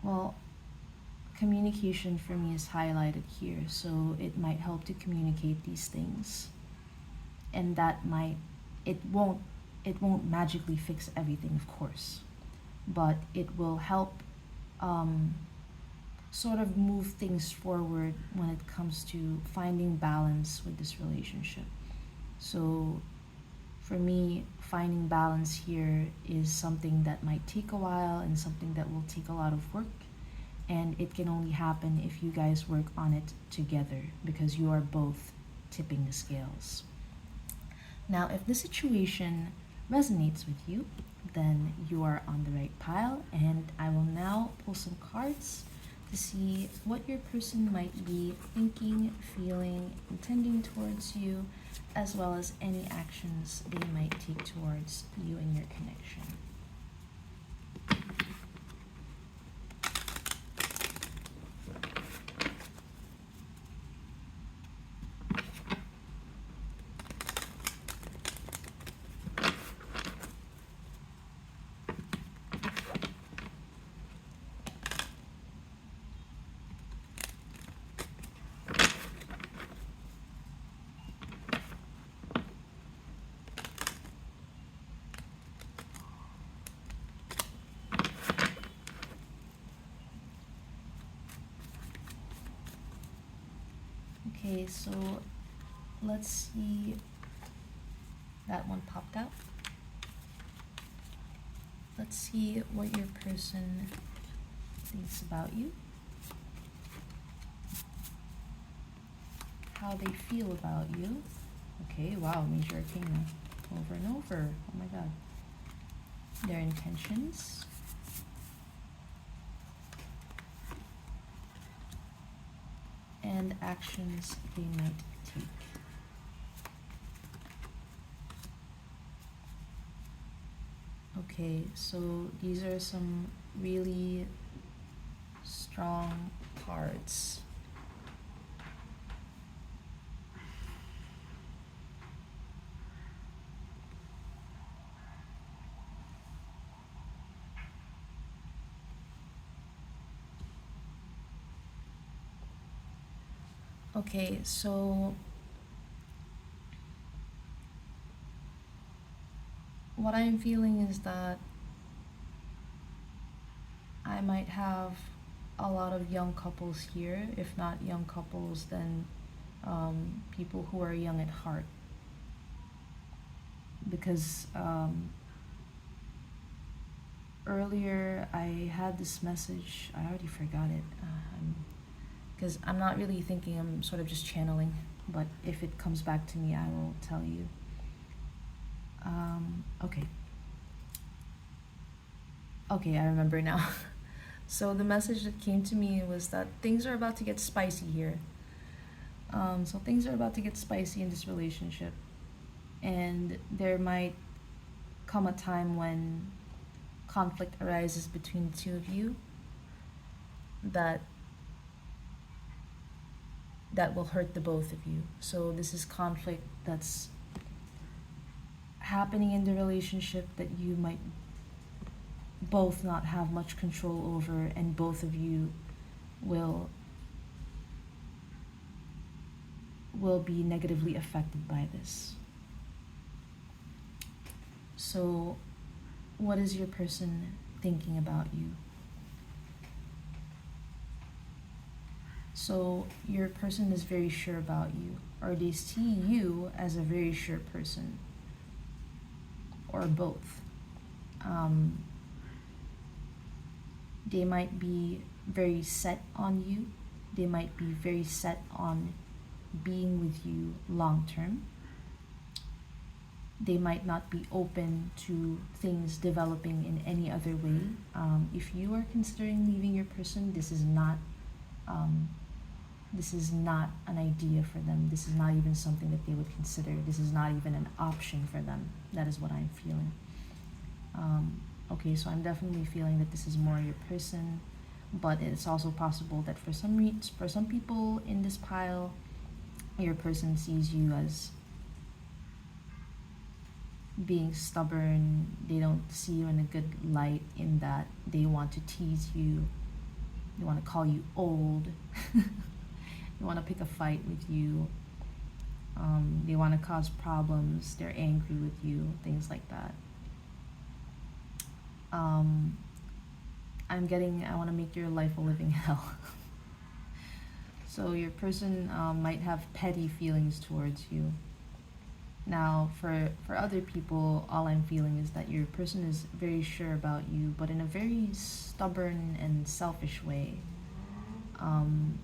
Well, communication for me is highlighted here, so it might help to communicate these things. And that it won't magically fix everything, of course, but it will help sort of move things forward when it comes to finding balance with this relationship. So for me, finding balance here is something that might take a while and something that will take a lot of work. And it can only happen if you guys work on it together because you are both tipping the scales. Now, if the situation resonates with you, then you are on the right pile, and I will now pull some cards to see what your person might be thinking, feeling, intending towards you, as well as any actions they might take towards you and your connection. Okay, so let's see. That one popped out. Let's see what your person thinks about you, how they feel about you. Okay, wow, Major Arcana over and over. Oh my god. Their intentions. And actions they might take. Okay, so these are some really strong cards. Okay, so what I'm feeling is that I might have a lot of young couples here. If not young couples, then people who are young at heart. Because earlier I had this message, I already forgot it. Because I'm not really thinking, I'm sort of just channeling, but if it comes back to me, I will tell you. Okay, I remember now. So the message that came to me was that things are about to get spicy here. So things are about to get spicy in this relationship, and there might come a time when conflict arises between the two of you that will hurt the both of you. So this is conflict that's happening in the relationship that you might both not have much control over, and both of you will be negatively affected by this. So what is your person thinking about you? So your person is very sure about you, or they see you as a very sure person, or both. They might be very set on you. They might be very set on being with you long term. They might not be open to things developing in any other way. If you are considering leaving your person, this is not an idea for them. This is not even something that they would consider. This is not even an option for them. That is what I'm feeling. Okay, so I'm definitely feeling that this is more your person, but it's also possible that for some people in this pile, your person sees you as being stubborn. They don't see you in a good light, in that they want to tease you, they want to call you old, they want to pick a fight with you, they want to cause problems, they're angry with you, things like that. I want to make your life a living hell. So your person might have petty feelings towards you. Now, for other people, all I'm feeling is that your person is very sure about you, but in a very stubborn and selfish way. Um,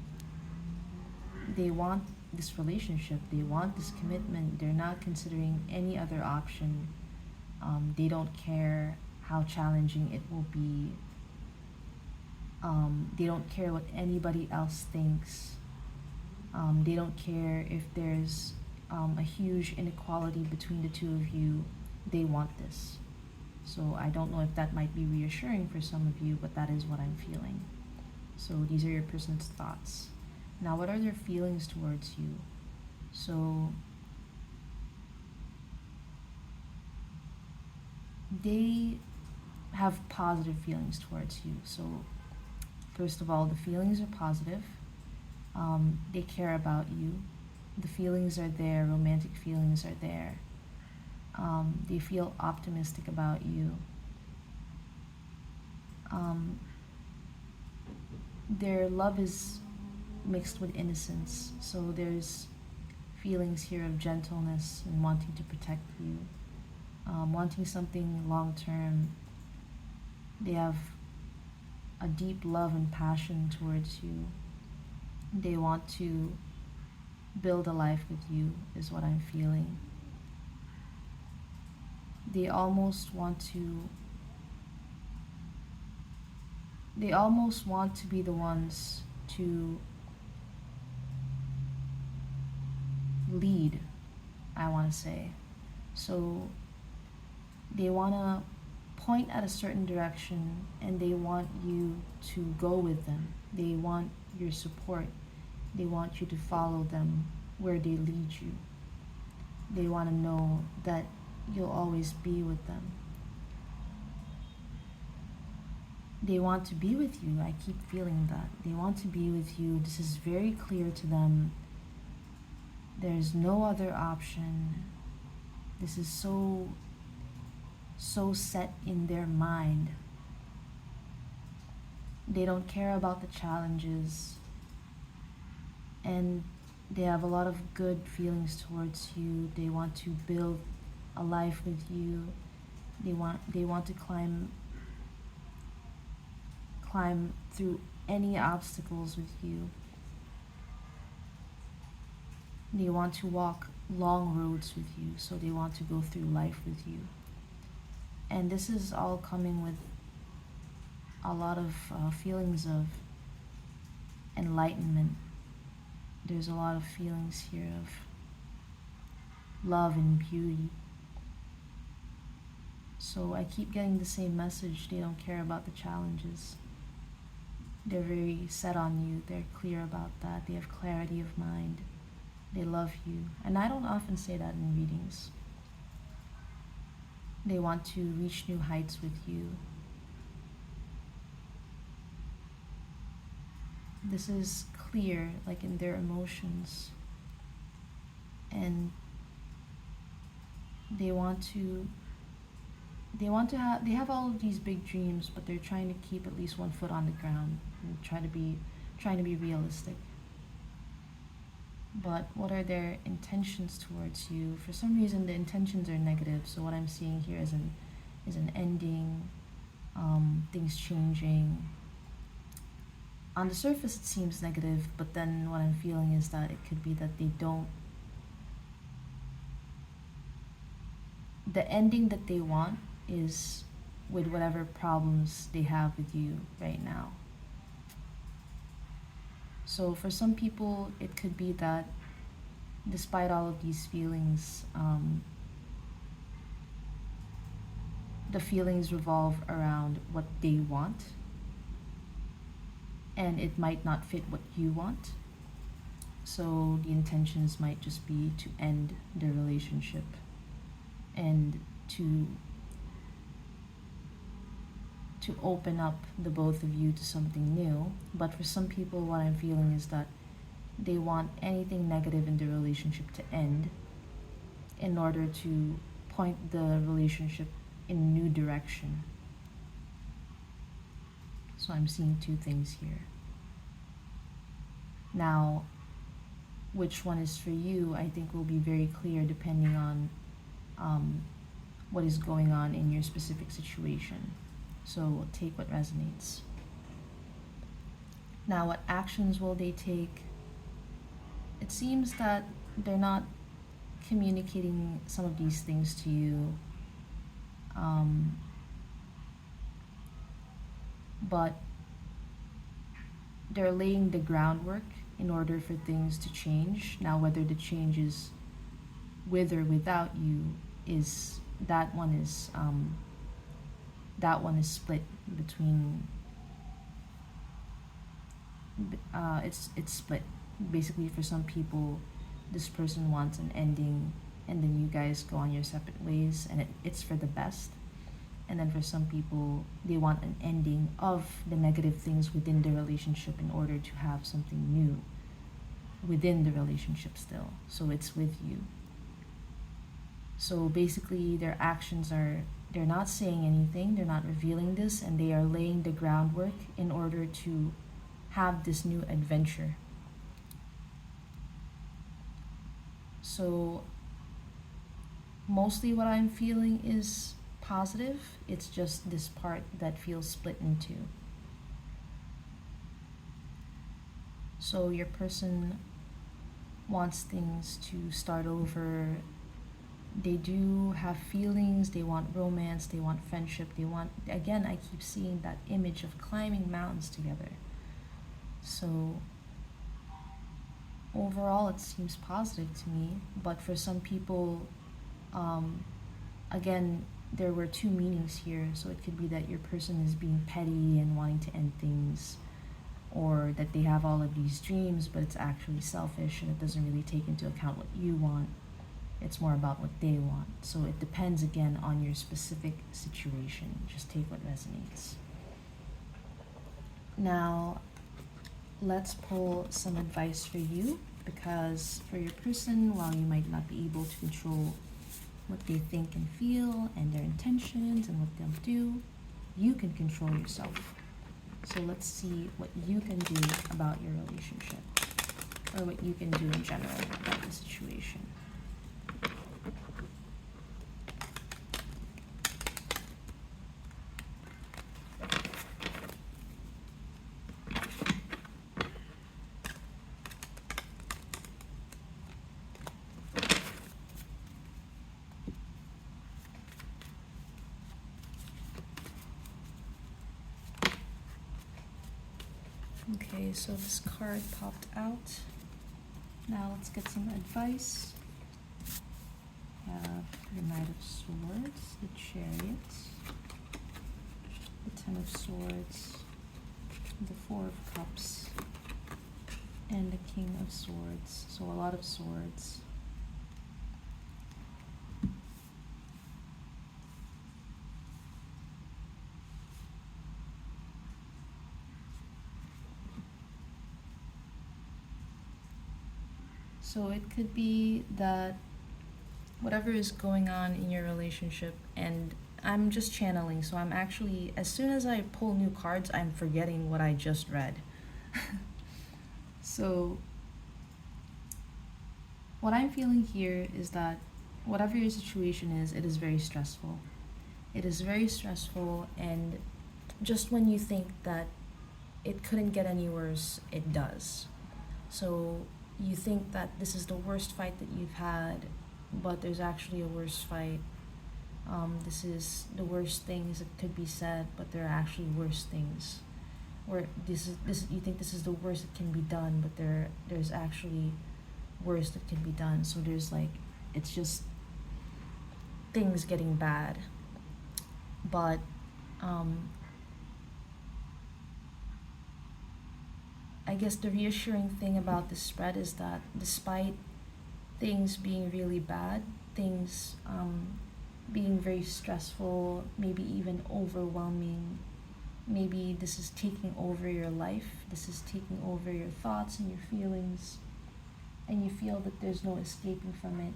they want this relationship, they want this commitment, they're not considering any other option. They don't care how challenging it will be. They don't care what anybody else thinks. They don't care if there's a huge inequality between the two of you. They want this. So I don't know if that might be reassuring for some of you, but that is what I'm feeling. So these are your person's thoughts. Now, what are their feelings towards you? So they have positive feelings towards you. So first of all, the feelings are positive. They care about you. The feelings are there, romantic feelings are there. They feel optimistic about you. Their love is mixed with innocence, so there's feelings here of gentleness and wanting to protect you, wanting something long term. They have a deep love and passion towards you. They want to build a life with you, is what I'm feeling. They almost want to be the ones to lead, I want to say. So they want to point at a certain direction and they want you to go with them. They want your support. They want you to follow them where they lead you. They want to know that you'll always be with them. They want to be with you. I keep feeling that. They want to be with you. This is very clear to them. There's no other option. This is so set in their mind. They don't care about the challenges. And they have a lot of good feelings towards you. They want to build a life with you. They want to climb through any obstacles with you. They want to walk long roads with you, so they want to go through life with you. And this is all coming with a lot of feelings of enlightenment. There's a lot of feelings here of love and beauty. So I keep getting the same message. They don't care about the challenges. They're very set on you. They're clear about that. They have clarity of mind. They love you. And I don't often say that in readings. They want to reach new heights with you. This is clear, like in their emotions. And they have all of these big dreams, but they're trying to keep at least one foot on the ground and trying to be realistic. But what are their intentions towards you? For some reason, the intentions are negative. So what I'm seeing here is an ending, things changing. On the surface, it seems negative, but then what I'm feeling is that it could be that they don't. The ending that they want is with whatever problems they have with you right now. So for some people, it could be that despite all of these feelings, the feelings revolve around what they want, and it might not fit what you want. So the intentions might just be to end the relationship and to open up the both of you to something new. But for some people, what I'm feeling is that they want anything negative in the relationship to end in order to point the relationship in a new direction. So I'm seeing two things here. Now, which one is for you, I think will be very clear depending on what is going on in your specific situation. So take what resonates. Now, what actions will they take? It seems that they're not communicating some of these things to you, but they're laying the groundwork in order for things to change. Now, whether the change is with or without you is that one is split between. It's split. Basically, for some people, this person wants an ending, and then you guys go on your separate ways, and it's for the best. And then for some people, they want an ending of the negative things within the relationship in order to have something new within the relationship still. So it's with you. So basically, their actions are, they're not saying anything, they're not revealing this, and they are laying the groundwork in order to have this new adventure. So mostly what I'm feeling is positive. It's just this part that feels split in two. So your person wants things to start over. They do have feelings, they want romance, they want friendship, they want, again, I keep seeing that image of climbing mountains together. So overall it seems positive to me, but for some people, again, there were two meanings here. So it could be that your person is being petty and wanting to end things, or that they have all of these dreams but it's actually selfish and it doesn't really take into account what you want. It's more about what they want. So it depends again on your specific situation. Just take what resonates. Now, let's pull some advice for you, because for your person, while you might not be able to control what they think and feel and their intentions and what they'll do, you can control yourself. So let's see what you can do about your relationship, or what you can do in general about the situation. Okay, so this card popped out. Now let's get some advice. We have the Knight of Swords, the Chariot, the Ten of Swords, the Four of Cups, and the King of Swords. So a lot of swords. So it could be that whatever is going on in your relationship, and I'm just channeling, so I'm actually, as soon as I pull new cards, I'm forgetting what I just read. So what I'm feeling here is that whatever your situation is, it is very stressful. It is very stressful, and just when you think that it couldn't get any worse, it does. So you think that this is the worst fight that you've had, but there's actually a worse fight. This is the worst things that could be said, but there are actually worse things. Or this you think this is the worst that can be done, but there's actually worse that can be done. So there's like, it's just things getting bad. But I guess the reassuring thing about this spread is that despite things being really bad, things being very stressful, maybe even overwhelming, maybe this is taking over your life, this is taking over your thoughts and your feelings, and you feel that there's no escaping from it,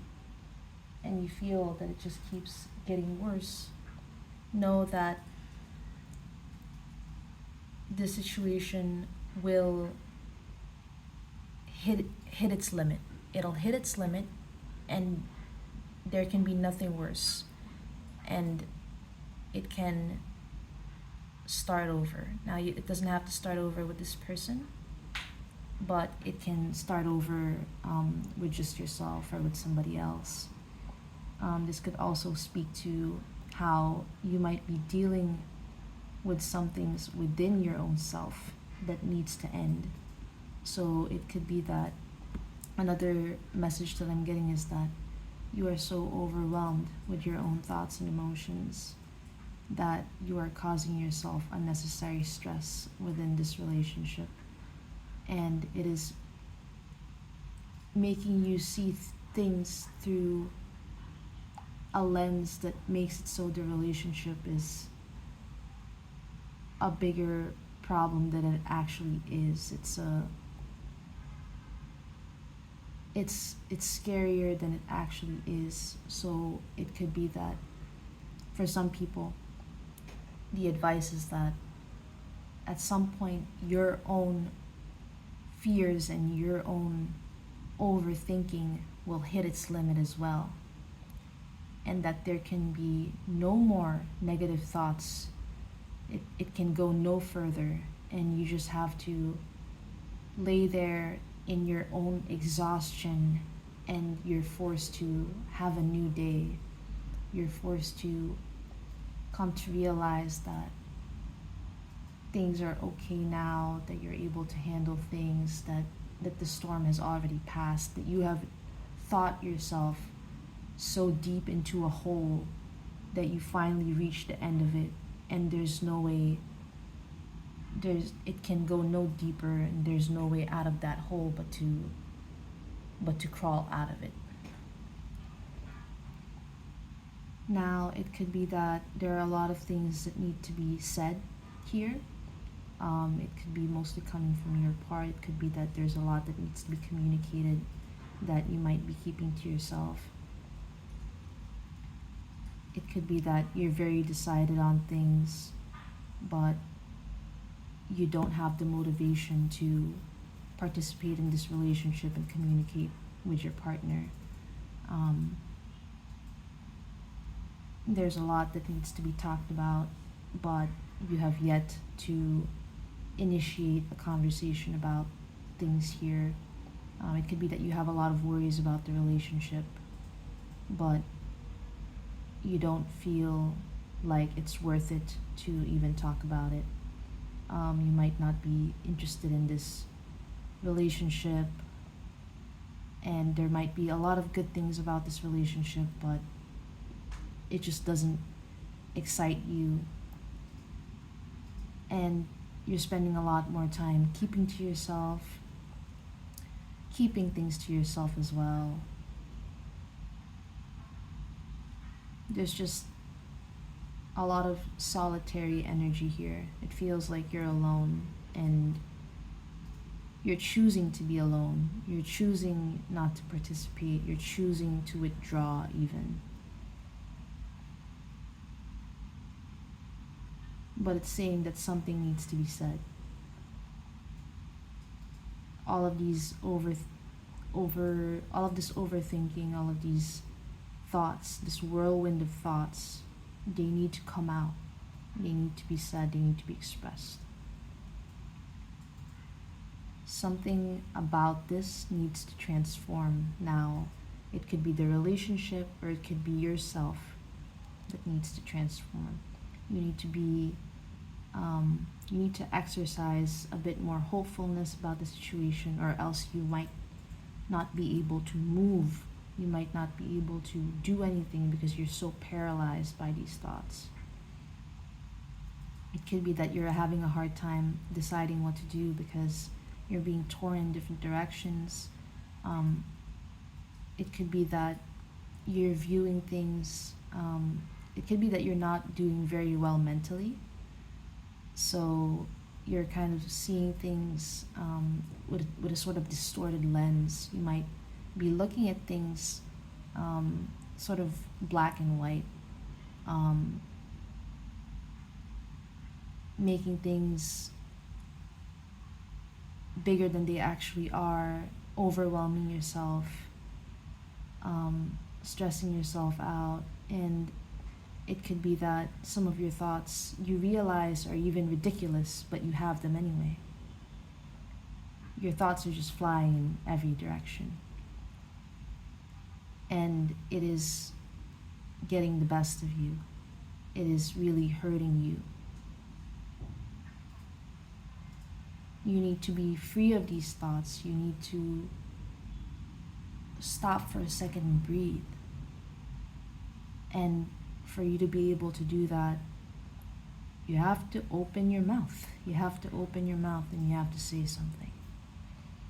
and you feel that it just keeps getting worse, know that this situation will hit its limit. It'll hit its limit, and there can be nothing worse. And it can start over. Now, it doesn't have to start over with this person, but it can start over with just yourself or with somebody else. This could also speak to how you might be dealing with some things within your own self that needs to end. So it could be that another message that I'm getting is that you are so overwhelmed with your own thoughts and emotions that you are causing yourself unnecessary stress within this relationship. And it is making you see things through a lens that makes it so the relationship is a bigger problem than it actually is. It's scarier than it actually is. So it could be that for some people, the advice is that at some point your own fears and your own overthinking will hit its limit as well, and that there can be no more negative thoughts. It can go no further, and you just have to lay there in your own exhaustion, and you're forced to have a new day. You're forced to come to realize that things are okay now, that you're able to handle things, that the storm has already passed, that you have thought yourself so deep into a hole that you finally reach the end of it, and there's no way, it can go no deeper, and there's no way out of that hole but to crawl out of it. Now, it could be that there are a lot of things that need to be said here. It could be mostly coming from your part. It could be that there's a lot that needs to be communicated that you might be keeping to yourself. It could be that you're very decided on things, but you don't have the motivation to participate in this relationship and communicate with your partner. There's a lot that needs to be talked about, but you have yet to initiate a conversation about things here. It could be that you have a lot of worries about the relationship, but you don't feel like it's worth it to even talk about it. You might not be interested in this relationship, and there might be a lot of good things about this relationship, but it just doesn't excite you, and you're spending a lot more time keeping things to yourself as well. There's just a lot of solitary energy here. It feels like you're alone, and you're choosing to be alone. You're choosing not to participate. You're choosing to withdraw even. But it's saying that something needs to be said. All of these all of this overthinking, all of these thoughts, this whirlwind of thoughts, they need to come out. They need to be said, they need to be expressed. Something about this needs to transform now. It could be the relationship, or it could be yourself that needs to transform. You need to be you need to exercise a bit more hopefulness about the situation, or else you might not be able to move. You might not be able to do anything because you're so paralyzed by these thoughts. It could be that you're having a hard time deciding what to do because you're being torn in different directions. It could be that you're viewing things, it could be that you're not doing very well mentally. So you're kind of seeing things with a sort of distorted lens. You might be looking at things sort of black and white, making things bigger than they actually are, overwhelming yourself, stressing yourself out, and it could be that some of your thoughts you realize are even ridiculous, but you have them anyway. Your thoughts are just flying in every direction. And it is getting the best of you. It is really hurting you. You need to be free of these thoughts. You need to stop for a second and breathe. And for you to be able to do that, you have to open your mouth. You have to open your mouth and you have to say something.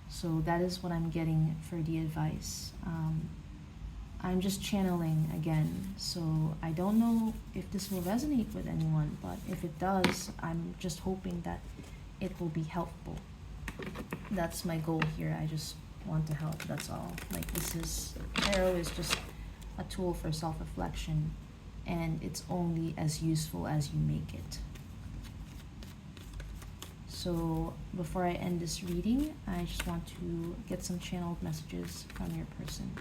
So that is what I'm getting for the advice. I'm just channeling again, so I don't know if this will resonate with anyone, but if it does, I'm just hoping that it will be helpful. That's my goal here. I just want to help, that's all. Like, tarot is just a tool for self-reflection, and it's only as useful as you make it. So before I end this reading, I just want to get some channeled messages from your person.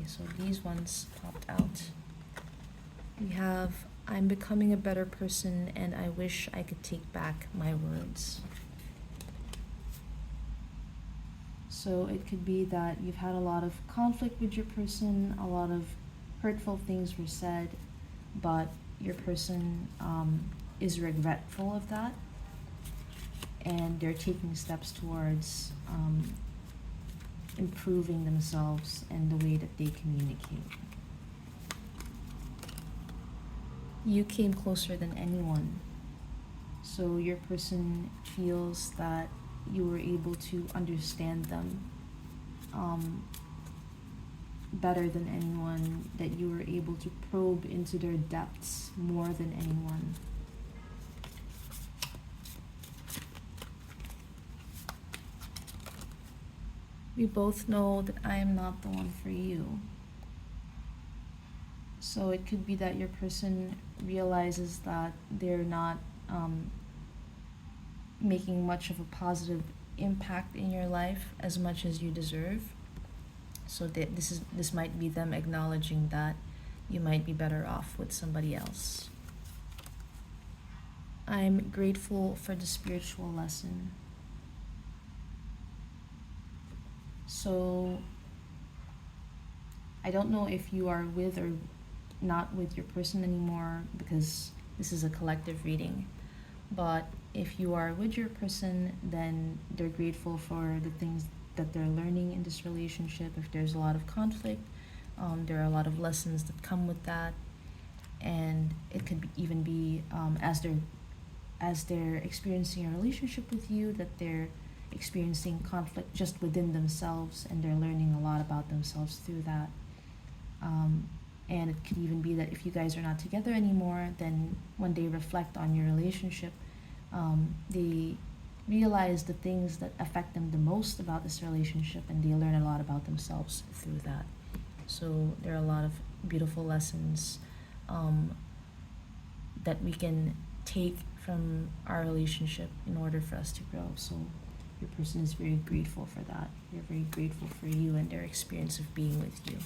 So these ones popped out. We have, I'm becoming a better person and I wish I could take back my words. So it could be that you've had a lot of conflict with your person, a lot of hurtful things were said, but your person is regretful of that, and they're taking steps towards improving themselves and the way that they communicate. You came closer than anyone. So your person feels that you were able to understand them better than anyone, that you were able to probe into their depths more than anyone. We both know that I am not the one for you. So it could be that your person realizes that they're not making much of a positive impact in your life as much as you deserve. So that this might be them acknowledging that you might be better off with somebody else. I'm grateful for the spiritual lesson. So I don't know if you are with or not with your person anymore, because this is a collective reading. But if you are with your person, then they're grateful for the things that they're learning in this relationship. If there's a lot of conflict, there are a lot of lessons that come with that. And it could even be as they're experiencing a relationship with you, that they're experiencing conflict just within themselves, and they're learning a lot about themselves through that. And it could even be that if you guys are not together anymore, then when they reflect on your relationship, they realize the things that affect them the most about this relationship, and they learn a lot about themselves through that. So there are a lot of beautiful lessons that we can take from our relationship in order for us to grow. So your person is very grateful for that. They're very grateful for you and their experience of being with you.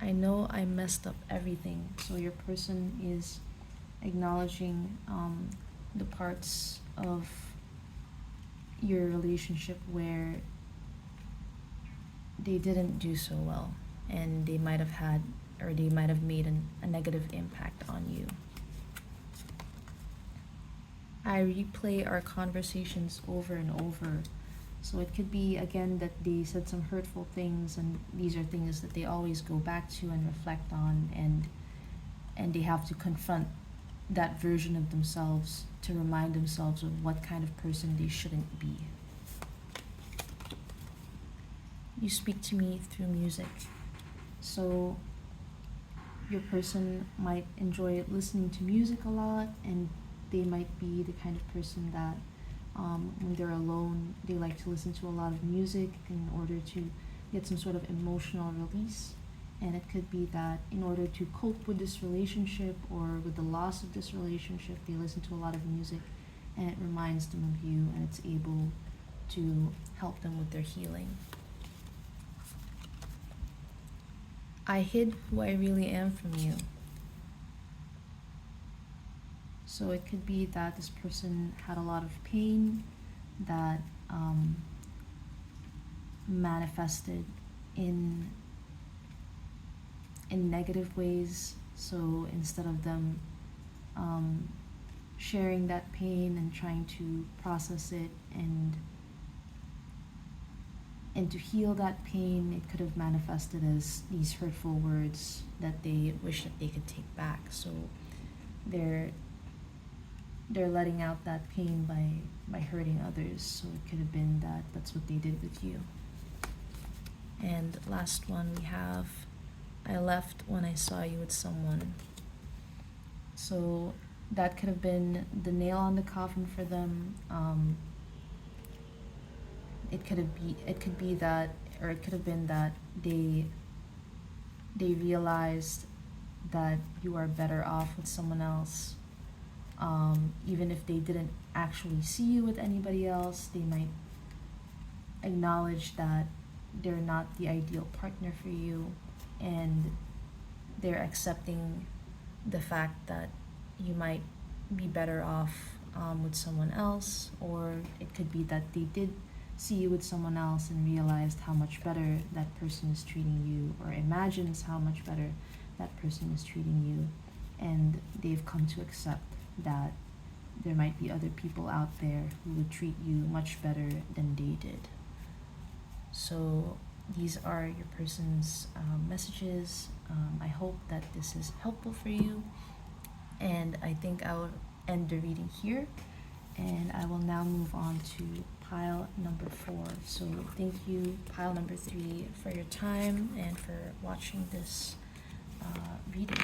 I know I messed up everything. So your person is acknowledging the parts of your relationship where they didn't do so well, and they might have made a negative impact on you. I replay our conversations over and over. So it could be, again, that they said some hurtful things, and these are things that they always go back to and reflect on, and they have to confront that version of themselves to remind themselves of what kind of person they shouldn't be. You speak to me through music. So your person might enjoy listening to music a lot, and they might be the kind of person that when they're alone, they like to listen to a lot of music in order to get some sort of emotional release. And it could be that in order to cope with this relationship or with the loss of this relationship, they listen to a lot of music and it reminds them of you, and it's able to help them with their healing. I hid who I really am from you. So it could be that this person had a lot of pain that manifested in negative ways. So instead of them sharing that pain and trying to process it and to heal that pain, it could have manifested as these hurtful words that they wish that they could take back. So they're letting out that pain by hurting others. So it could have been that that's what they did with you. And last one we have, I left when I saw you with someone. So that could have been the nail on the coffin for them. It could be that, or it could have been that they realized that you are better off with someone else. Even if they didn't actually see you with anybody else, they might acknowledge that they're not the ideal partner for you, and they're accepting the fact that you might be better off with someone else. Or it could be that they did see you with someone else and realized how much better that person is treating you, or imagines how much better that person is treating you, and they've come to accept that there might be other people out there who would treat you much better than they did. So these are your person's messages. I hope that this is helpful for you, and I think I will end the reading here, and I will now move on to pile number 4. So thank you, pile number 3, for your time and for watching this reading.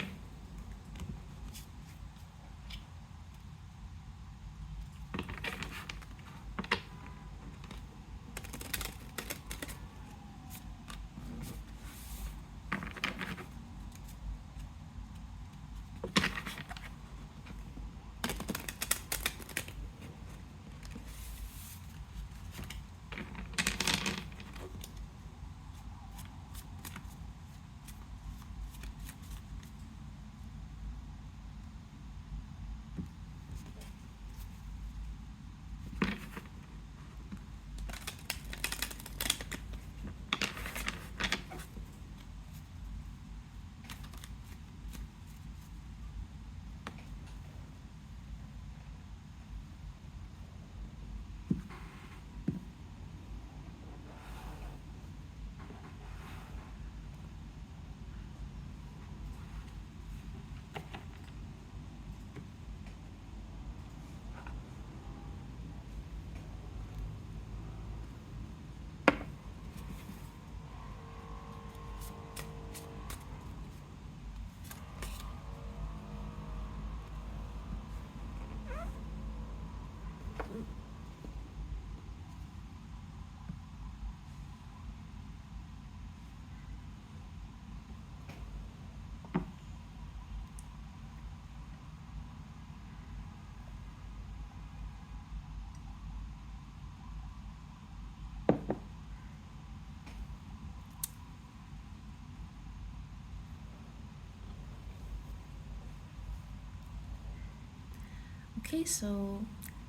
Okay, so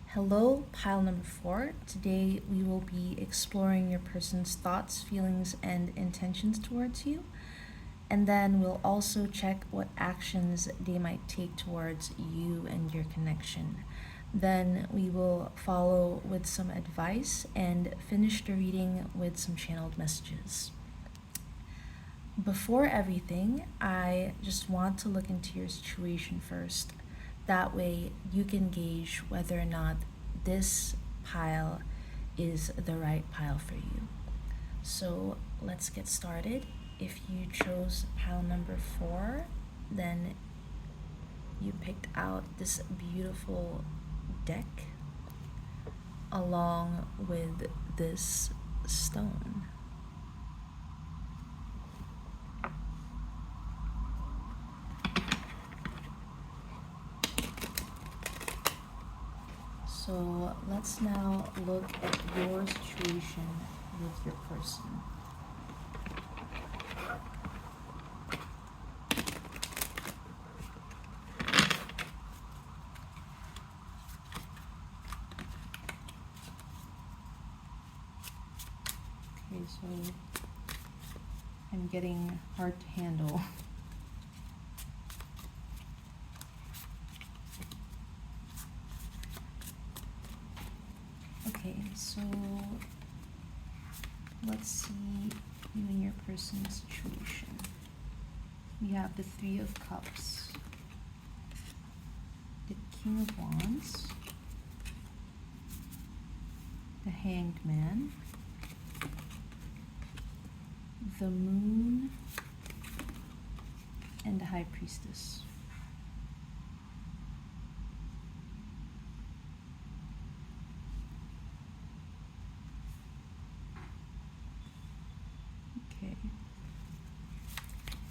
hello, pile number 4. Today we will be exploring your person's thoughts, feelings, and intentions towards you. And then we'll also check what actions they might take towards you and your connection. Then we will follow with some advice and finish the reading with some channeled messages. Before everything, I just want to look into your situation first. That way you can gauge whether or not this pile is the right pile for you. So let's get started. If you chose pile number 4, then you picked out this beautiful deck along with this stone. So let's now look at your situation with your person. Okay, so I'm getting hard to handle. Okay, so let's see you and your person's situation. We have the Three of Cups, the King of Wands, the Hanged Man, the Moon, and the High Priestess. Okay.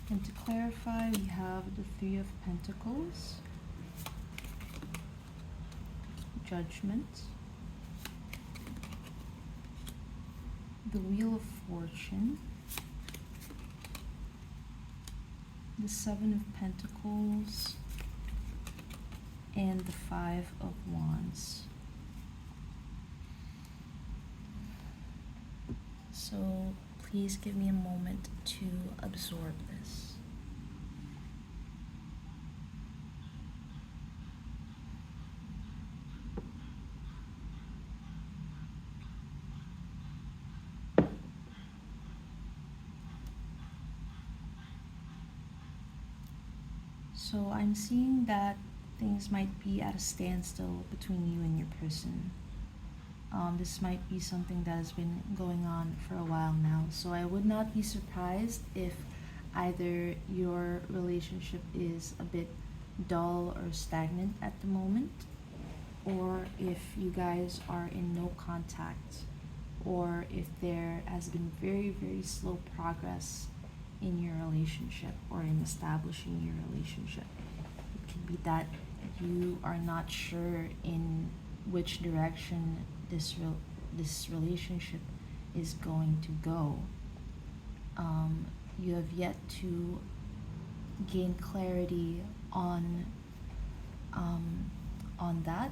And to clarify, we have the Three of Pentacles, Judgment, the Wheel of Fortune, the Seven of Pentacles, and the Five of Wands. So please give me a moment to absorb this. So I'm seeing that things might be at a standstill between you and your person. This might be something that has been going on for a while now. So I would not be surprised if either your relationship is a bit dull or stagnant at the moment, or if you guys are in no contact, or if there has been very, very slow progress in your relationship or in establishing your relationship. It could be that you are not sure in which direction this relationship is going to go. You have yet to gain clarity on that,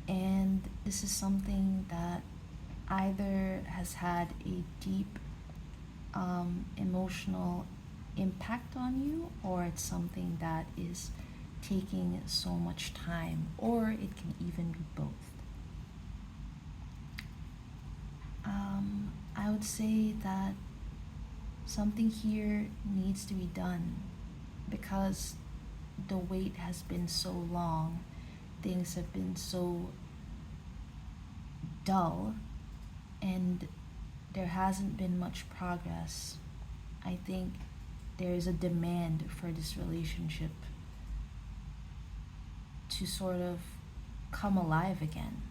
and this is something that either has had a deep emotional impact on you, or it's something that is taking so much time, or it can even be both. I would say that something here needs to be done because the wait has been so long, things have been so dull, and there hasn't been much progress. I think there is a demand for this relationship to sort of come alive again.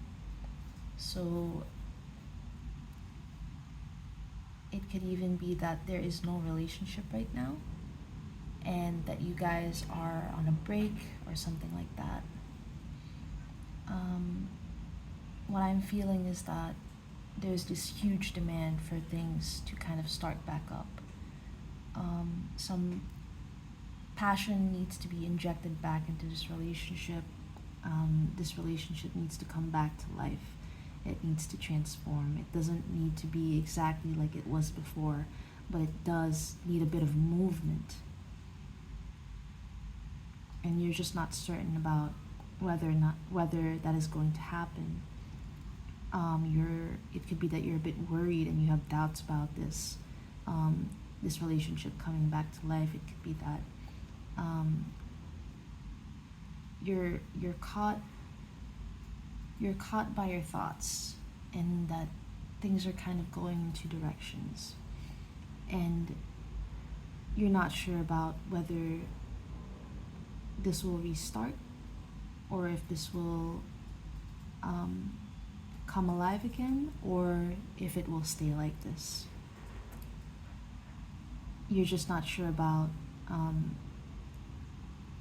So it could even be that there is no relationship right now and that you guys are on a break or something like that. What I'm feeling is that there's this huge demand for things to kind of start back up. Some passion needs to be injected back into this relationship. This relationship needs to come back to life. It needs to transform. It doesn't need to be exactly like it was before, but it does need a bit of movement. And you're just not certain about whether that is going to happen. It could be that you're a bit worried and you have doubts about this relationship coming back to life. It could be that you're caught by your thoughts, and that things are kind of going in two directions, and you're not sure about whether this will restart or if this will come alive again, or if it will stay like this. You're just not sure about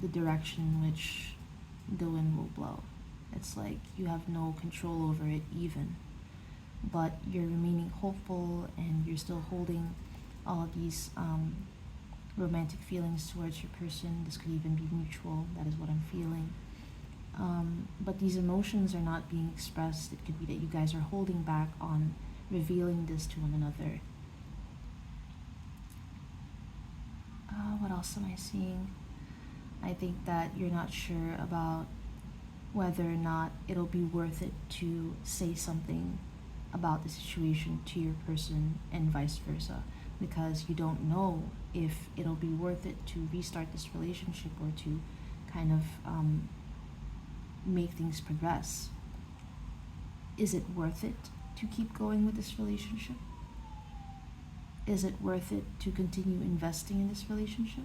the direction in which the wind will blow. It's like you have no control over it even. But you're remaining hopeful and you're still holding all of these romantic feelings towards your person. This could even be mutual. That is what I'm feeling. But these emotions are not being expressed. It could be that you guys are holding back on revealing this to one another. What else am I seeing? I think that you're not sure about whether or not it'll be worth it to say something about the situation to your person and vice versa, because you don't know if it'll be worth it to restart this relationship or to kind of make things progress. Is it worth it to keep going with this relationship? Is it worth it to continue investing in this relationship?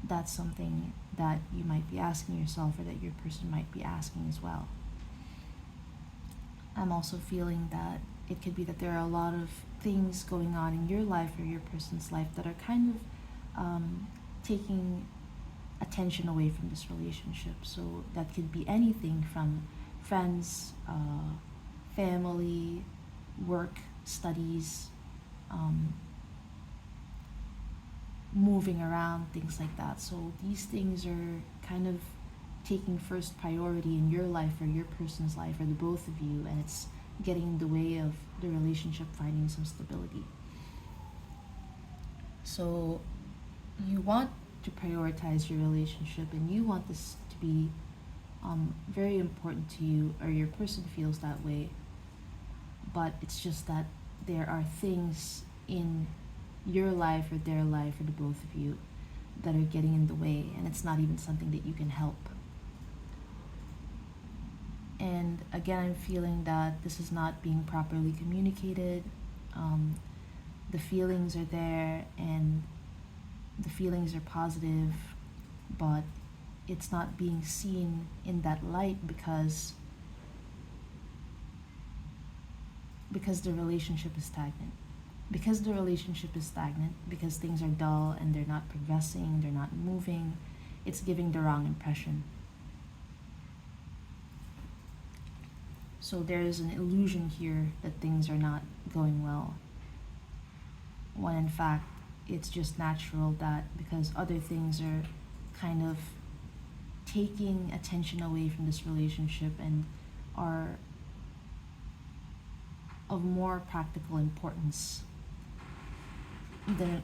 That's something that you might be asking yourself, or that your person might be asking as well. I'm also feeling that it could be that there are a lot of things going on in your life or your person's life that are kind of taking attention away from this relationship. So that could be anything from friends, family, work, studies, moving around, things like that. So these things are kind of taking first priority in your life or your person's life or the both of you, and it's getting in the way of the relationship finding some stability. So you want to prioritize your relationship and you want this to be very important to you, or your person feels that way, but it's just that there are things in your life or their life or the both of you that are getting in the way, and it's not even something that you can help. And again, I'm feeling that this is not being properly communicated. The feelings are there and the feelings are positive, but it's not being seen in that light because the relationship is stagnant. Because the relationship is stagnant, because things are dull and they're not progressing, they're not moving, it's giving the wrong impression. So there is an illusion here that things are not going well, when in fact it's just natural that because other things are kind of taking attention away from this relationship and are of more practical importance,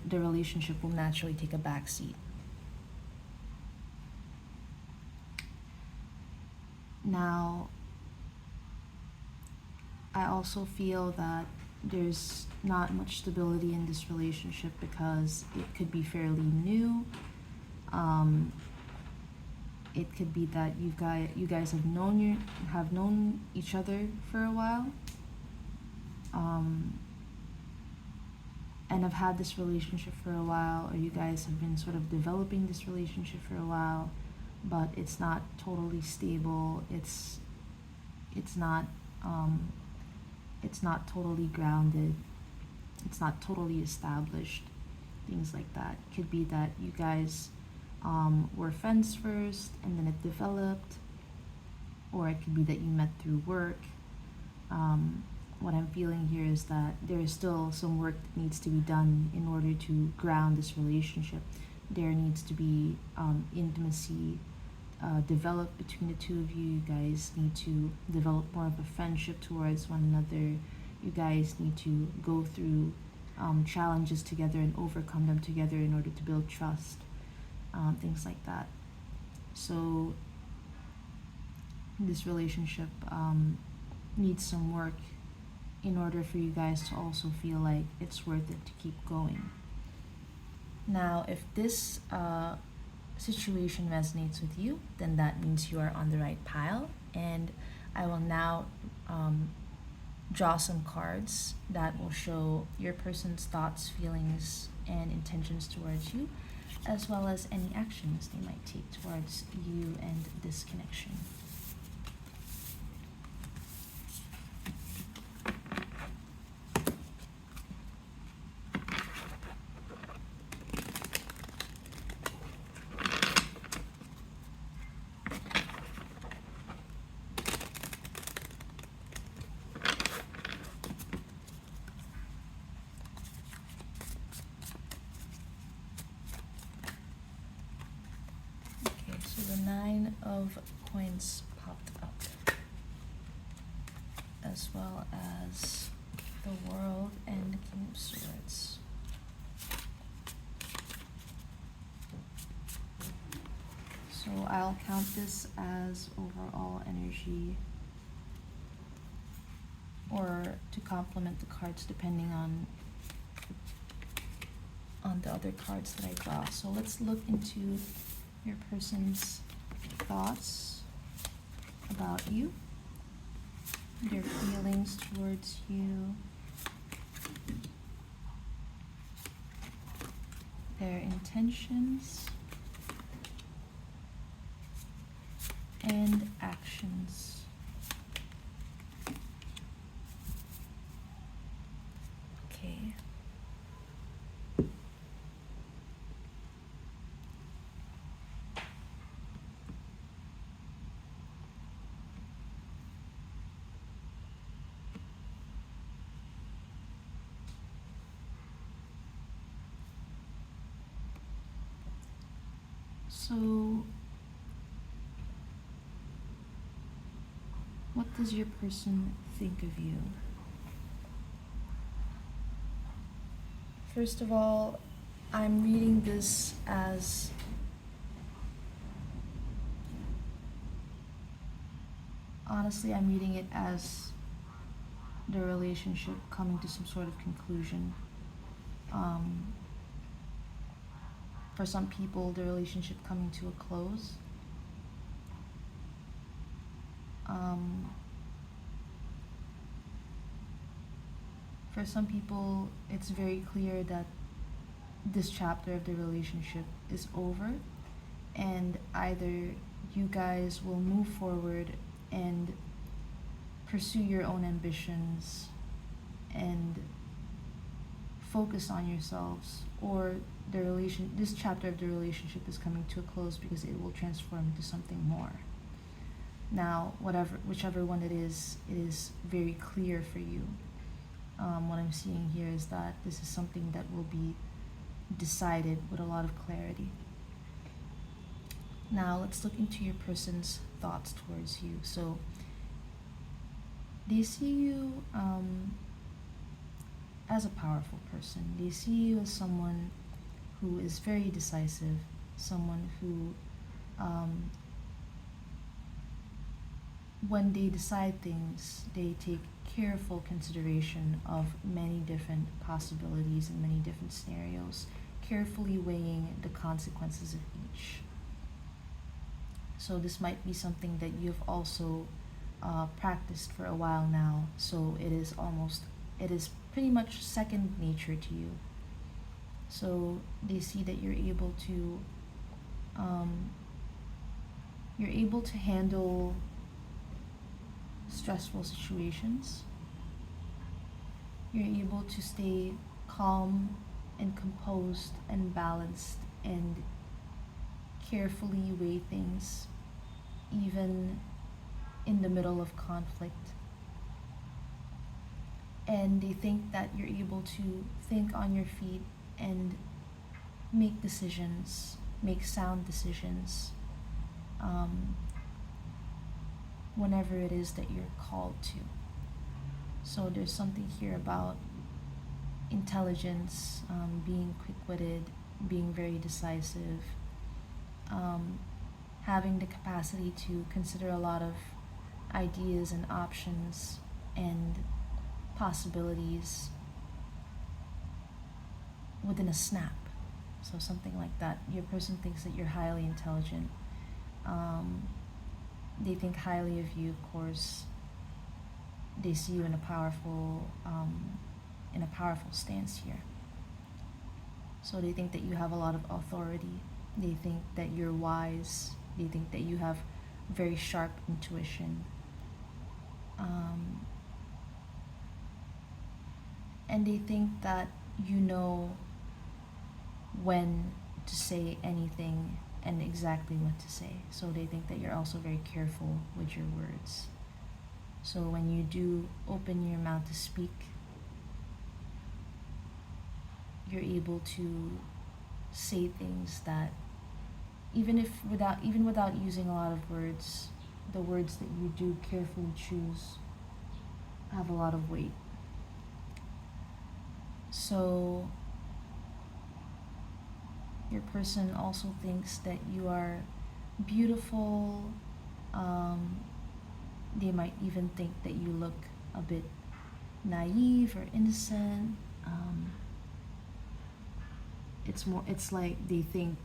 the relationship will naturally take a back seat. Now, I also feel that there's not much stability in this relationship because it could be fairly new. It could be that you guys have known each other for a while, and have had this relationship for a while, or you guys have been sort of developing this relationship for a while, but it's not totally stable. It's not totally grounded. It's not totally established. Things like that. It could be that you guys were friends first and then it developed, or it could be that you met through work. What I'm feeling here is that there is still some work that needs to be done in order to ground this relationship. There needs to be intimacy developed between the two of you. You guys need to develop more of a friendship towards one another. You guys need to go through challenges together and overcome them together in order to build trust, things like that. So this relationship needs some work in order for you guys to also feel like it's worth it to keep going. Now, if this situation resonates with you, then that means you are on the right pile, and I will now draw some cards that will show your person's thoughts, feelings, and intentions towards you, as well as any actions they might take towards you and this connection. as well as the World and the King of Swords. So I'll count this as overall energy, or to complement the cards depending on the other cards that I draw. So let's look into your person's thoughts about you, their feelings towards you, their intentions, and actions. Okay. So, what does your person think of you? First of all, I'm reading this as honestly, I'm reading it as the relationship coming to some sort of conclusion. For some people, the relationship coming to a close. For some people, it's very clear that this chapter of the relationship is over, and either you guys will move forward and pursue your own ambitions and focus on yourselves, or this chapter of the relationship is coming to a close because it will transform into something more. Now, whichever one it is very clear for you. What I'm seeing here is that this is something that will be decided with a lot of clarity. Now, let's look into your person's thoughts towards you. So, they see you as a powerful person. They see you as someone who is very decisive, someone who, when they decide things, they take careful consideration of many different possibilities and many different scenarios, carefully weighing the consequences of each. So this might be something that you've also practiced for a while now, so it is pretty much second nature to you. So they see that you're able to handle stressful situations. You're able to stay calm and composed and balanced and carefully weigh things, even in the middle of conflict. And they think that you're able to think on your feet and make decisions, make sound decisions, whenever it is that you're called to. So there's something here about intelligence, being quick-witted, being very decisive, having the capacity to consider a lot of ideas and options and possibilities within a snap. So something like that. Your person thinks that you're highly intelligent. They think highly of you, of course. They see you in a powerful stance here. So they think that you have a lot of authority. They think that you're wise. They think that you have very sharp intuition. And they think that you know when to say anything and exactly what to say. So they think that you're also very careful with your words. So when you do open your mouth to speak, you're able to say things that even without using a lot of words, the words that you do carefully choose have a lot of weight. So your person also thinks that you are beautiful. They might even think that you look a bit naive or innocent. It's like they think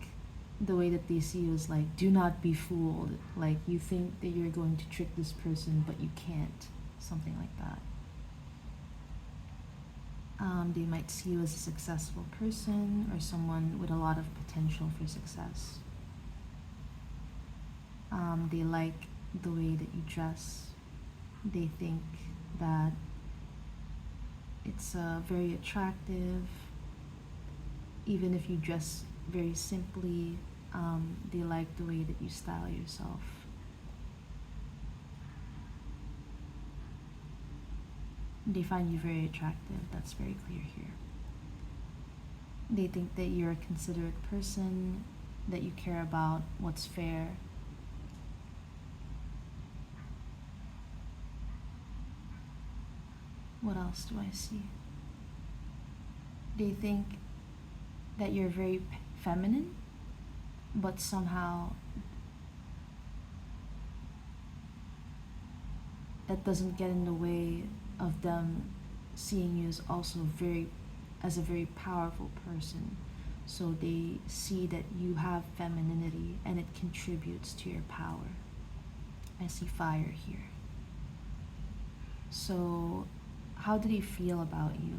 the way that they see you is like, do not be fooled. Like you think that you're going to trick this person, but you can't. Something like that. They might see you as a successful person or someone with a lot of potential for success. They like the way that you dress. They think that it's very attractive. Even if you dress very simply, they like the way that you style yourself. They find you very attractive. That's very clear here. They think that you're a considerate person, that you care about what's fair. What else do I see? They think that you're very feminine, but somehow that doesn't get in the way of them seeing you as a very powerful person. So they see that you have femininity and it contributes to your power. I see fire here. So how do they feel about you?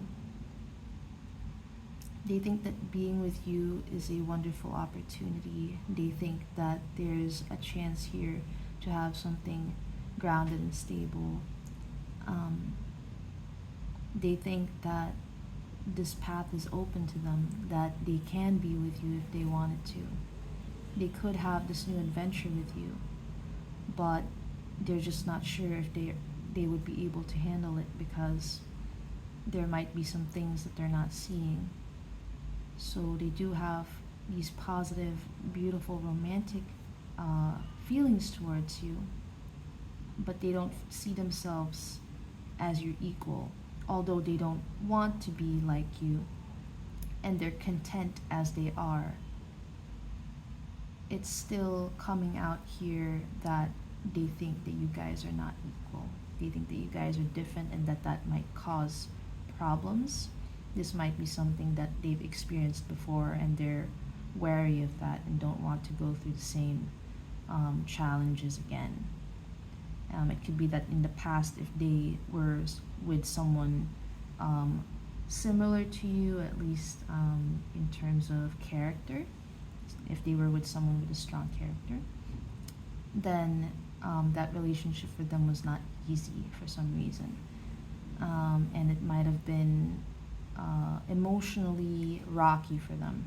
They think that being with you is a wonderful opportunity. They think that there's a chance here to have something grounded and stable. They think that this path is open to them, that they can be with you if they wanted to. They could have this new adventure with you, but they're just not sure if they would be able to handle it because there might be some things that they're not seeing. So they do have these positive, beautiful, romantic feelings towards you, but they don't see themselves as your equal, although they don't want to be like you, and they're content as they are. It's still coming out here that they think that you guys are not equal. They think that you guys are different and that might cause problems. This might be something that they've experienced before and they're wary of that and don't want to go through the same challenges again. It could be that in the past, if they were with someone similar to you, at least in terms of character, if they were with someone with a strong character, then that relationship for them was not easy for some reason. And it might have been emotionally rocky for them.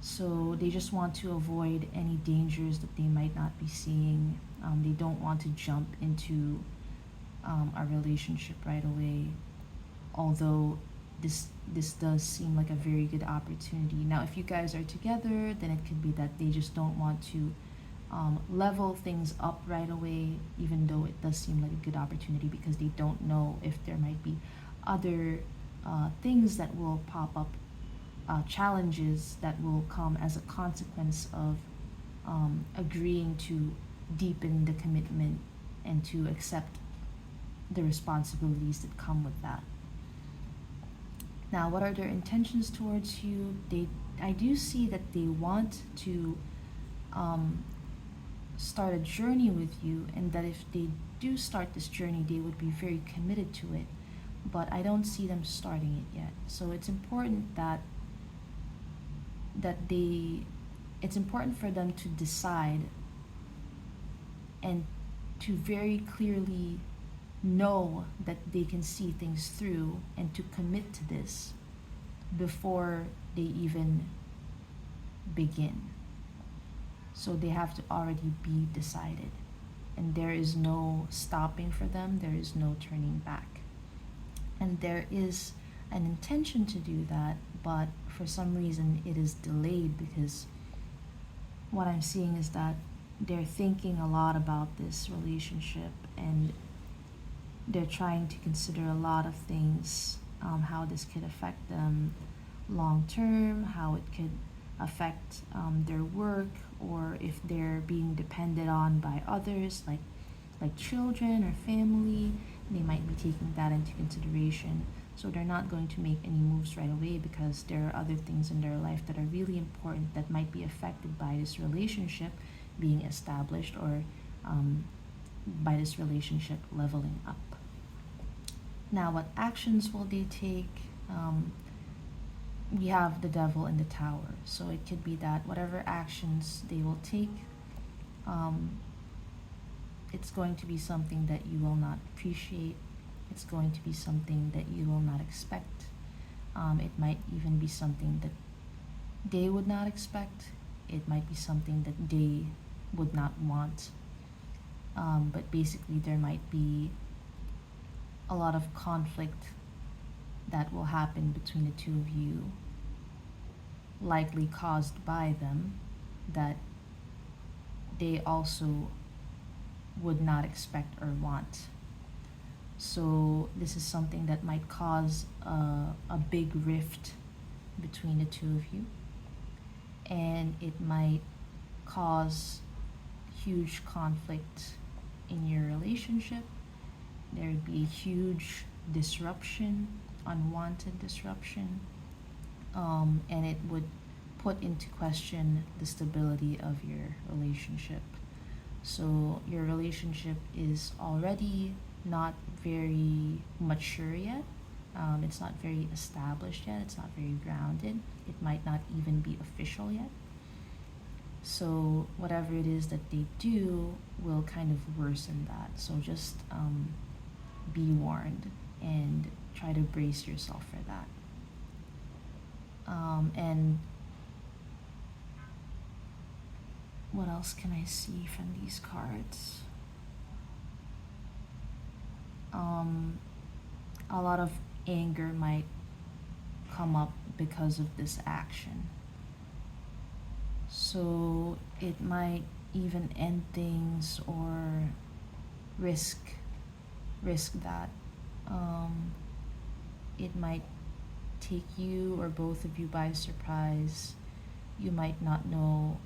So they just want to avoid any dangers that they might not be seeing. They don't want to jump into a relationship right away, although this does seem like a very good opportunity. Now, if you guys are together, then it could be that they just don't want to level things up right away, even though it does seem like a good opportunity, because they don't know if there might be other things that will pop up, challenges that will come as a consequence of agreeing to deepen the commitment and to accept the responsibilities that come with that. Now, what are their intentions towards you? I do see that they want to start a journey with you, and that if they do start this journey, they would be very committed to it. But I don't see them starting it yet. So it's important it's important for them to decide and to very clearly know that they can see things through and to commit to this before they even begin. So they have to already be decided, and there is no stopping for them, there is no turning back. And there is an intention to do that, but for some reason it is delayed, because what I'm seeing is that they're thinking a lot about this relationship, and they're trying to consider a lot of things, how this could affect them long term, how it could affect their work, or if they're being depended on by others, like children or family. They might be taking that into consideration. So they're not going to make any moves right away because there are other things in their life that are really important that might be affected by this relationship being established, or by this relationship leveling up. Now, what actions will they take? We have the devil in the tower. So it could be that whatever actions they will take, it's going to be something that you will not appreciate. It's going to be something that you will not expect. It might even be something that they would not expect. It might be something that they would not want. But basically, there might be a lot of conflict that will happen between the two of you, likely caused by them, that they also would not expect or want. So this is something that might cause a big rift between the two of you, and it might cause huge conflict in your relationship. There would be a huge disruption, unwanted disruption, and it would put into question the stability of your relationship. So your relationship is already not very mature yet. It's not very established yet. It's not very grounded. It might not even be official yet. So whatever it is that they do will kind of worsen that. So just be warned and try to brace yourself for that. And what else can I see from these cards? A lot of anger might come up because of this action. So it might even end things or risk that. It might take you or both of you by surprise. You might not know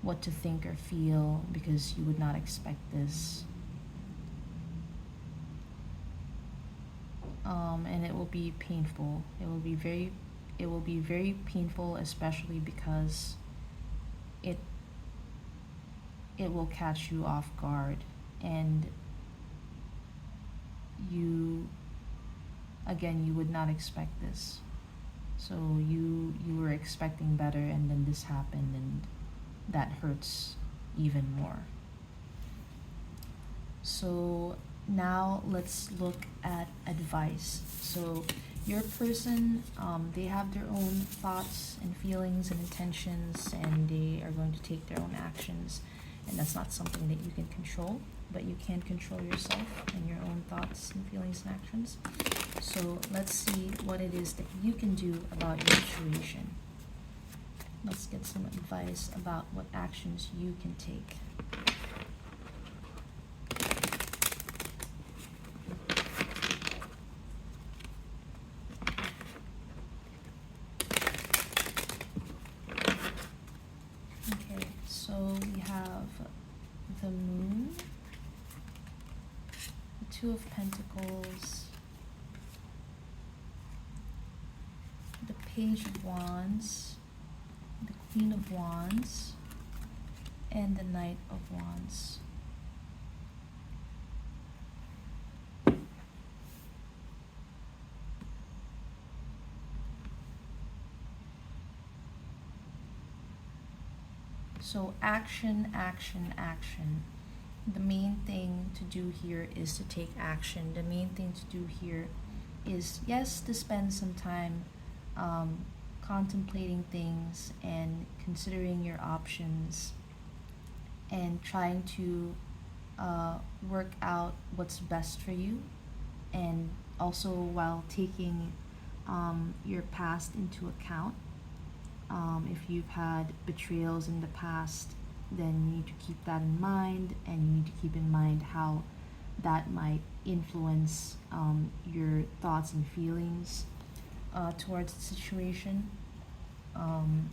what to think or feel because you would not expect this. And it will be painful. It will be very painful, especially because it will catch you off guard, and you would not expect this. So you were expecting better, and then this happened, and that hurts even more. So now let's look at advice. So your person, they have their own thoughts and feelings and intentions, and they are going to take their own actions, and that's not something that you can control, but you can control yourself and your own thoughts and feelings and actions. So let's see what it is that you can do about your situation. Let's get some advice about what actions you can take. Okay, so we have the Moon, the Two of Pentacles, the Page of Wands, the Queen of Wands, and the Knight of Wands. So action, action, action. The main thing to do here is to take action. The main thing to do here is, yes, to spend some time contemplating things and considering your options and trying to work out what's best for you, and also while taking your past into account. If you've had betrayals in the past, then you need to keep that in mind, and you need to keep in mind how that might influence your thoughts and feelings towards the situation. Um,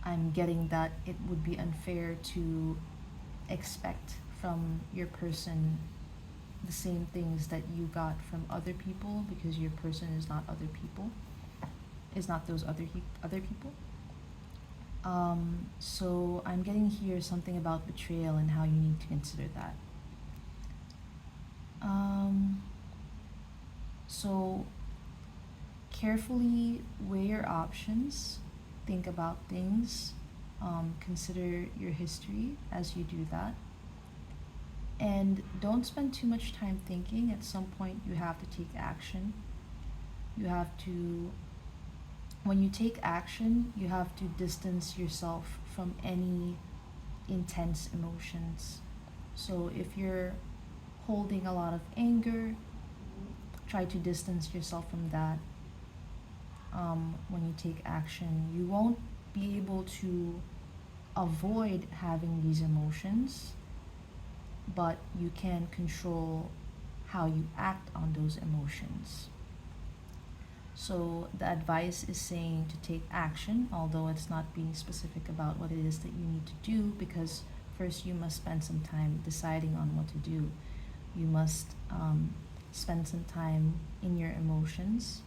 I'm getting that it would be unfair to expect from your person the same things that you got from other people, because your person is not other people, is not those other people. So I'm getting here something about betrayal and how you need to consider that. So carefully weigh your options, think about things, consider your history as you do that. And don't spend too much time thinking. At some point, you have to take action. You have to, when you take action, you have to distance yourself from any intense emotions. So if you're holding a lot of anger, try to distance yourself from that. When you take action, you won't be able to avoid having these emotions, but you can control how you act on those emotions. So the advice is saying to take action, although it's not being specific about what it is that you need to do, because first you must spend some time deciding on what to do. You must spend some time in your emotions.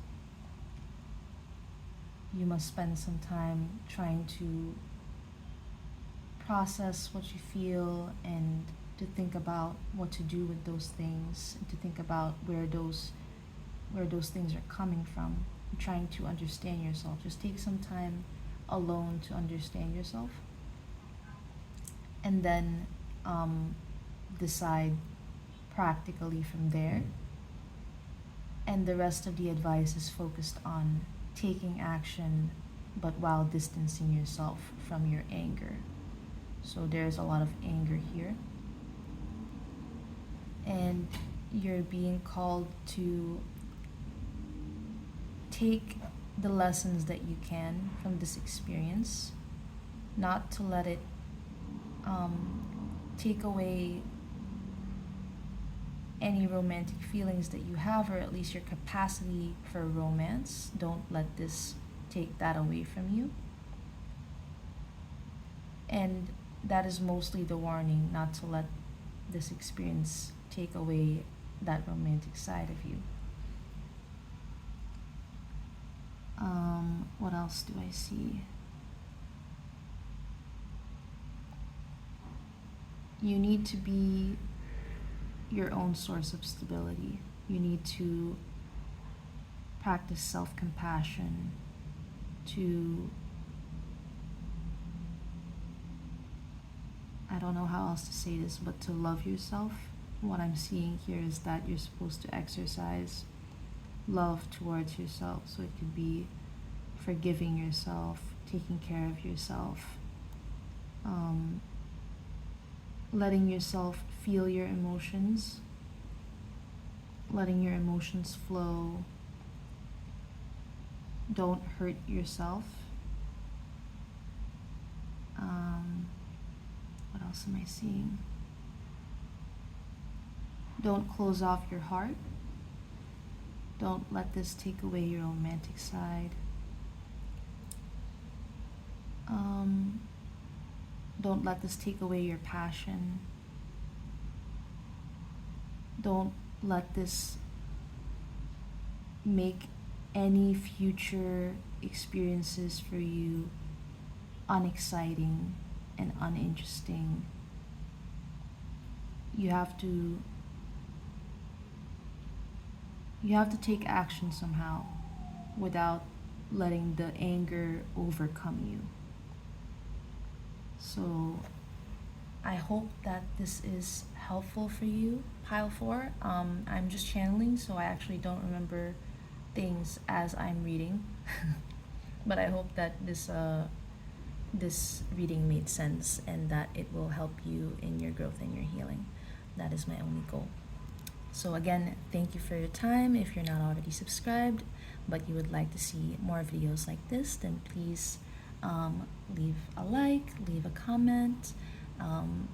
You must spend some time trying to process what you feel, and to think about what to do with those things, and to think about where those things are coming from. You're trying to understand yourself. Just take some time alone to understand yourself, and then decide practically from there. And the rest of the advice is focused on taking action, but while distancing yourself from your anger. So there's a lot of anger here. And you're being called to take the lessons that you can from this experience, not to let it take away any romantic feelings that you have, or at least your capacity for romance. Don't let this take that away from you. And that is mostly the warning, not to let this experience take away that romantic side of you. What else do I see? You need to be your own source of stability. You need to practice self-compassion, to, I don't know how else to say this, but to love yourself. What I'm seeing here is that you're supposed to exercise love towards yourself. So it could be forgiving yourself, taking care of yourself, letting yourself feel your emotions, letting your emotions flow. Don't hurt yourself. What else am I seeing? Don't close off your heart. Don't let this take away your romantic side. Don't let this take away your passion. Don't let this make any future experiences for you unexciting and uninteresting. You have to take action somehow without letting the anger overcome you. So I hope that this is helpful for you, Pile 4. I'm just channeling, so I actually don't remember things as I'm reading. But I hope that this reading made sense, and that it will help you in your growth and your healing. That is my only goal. So again, thank you for your time. If you're not already subscribed, but you would like to see more videos like this, then please leave a like, leave a comment,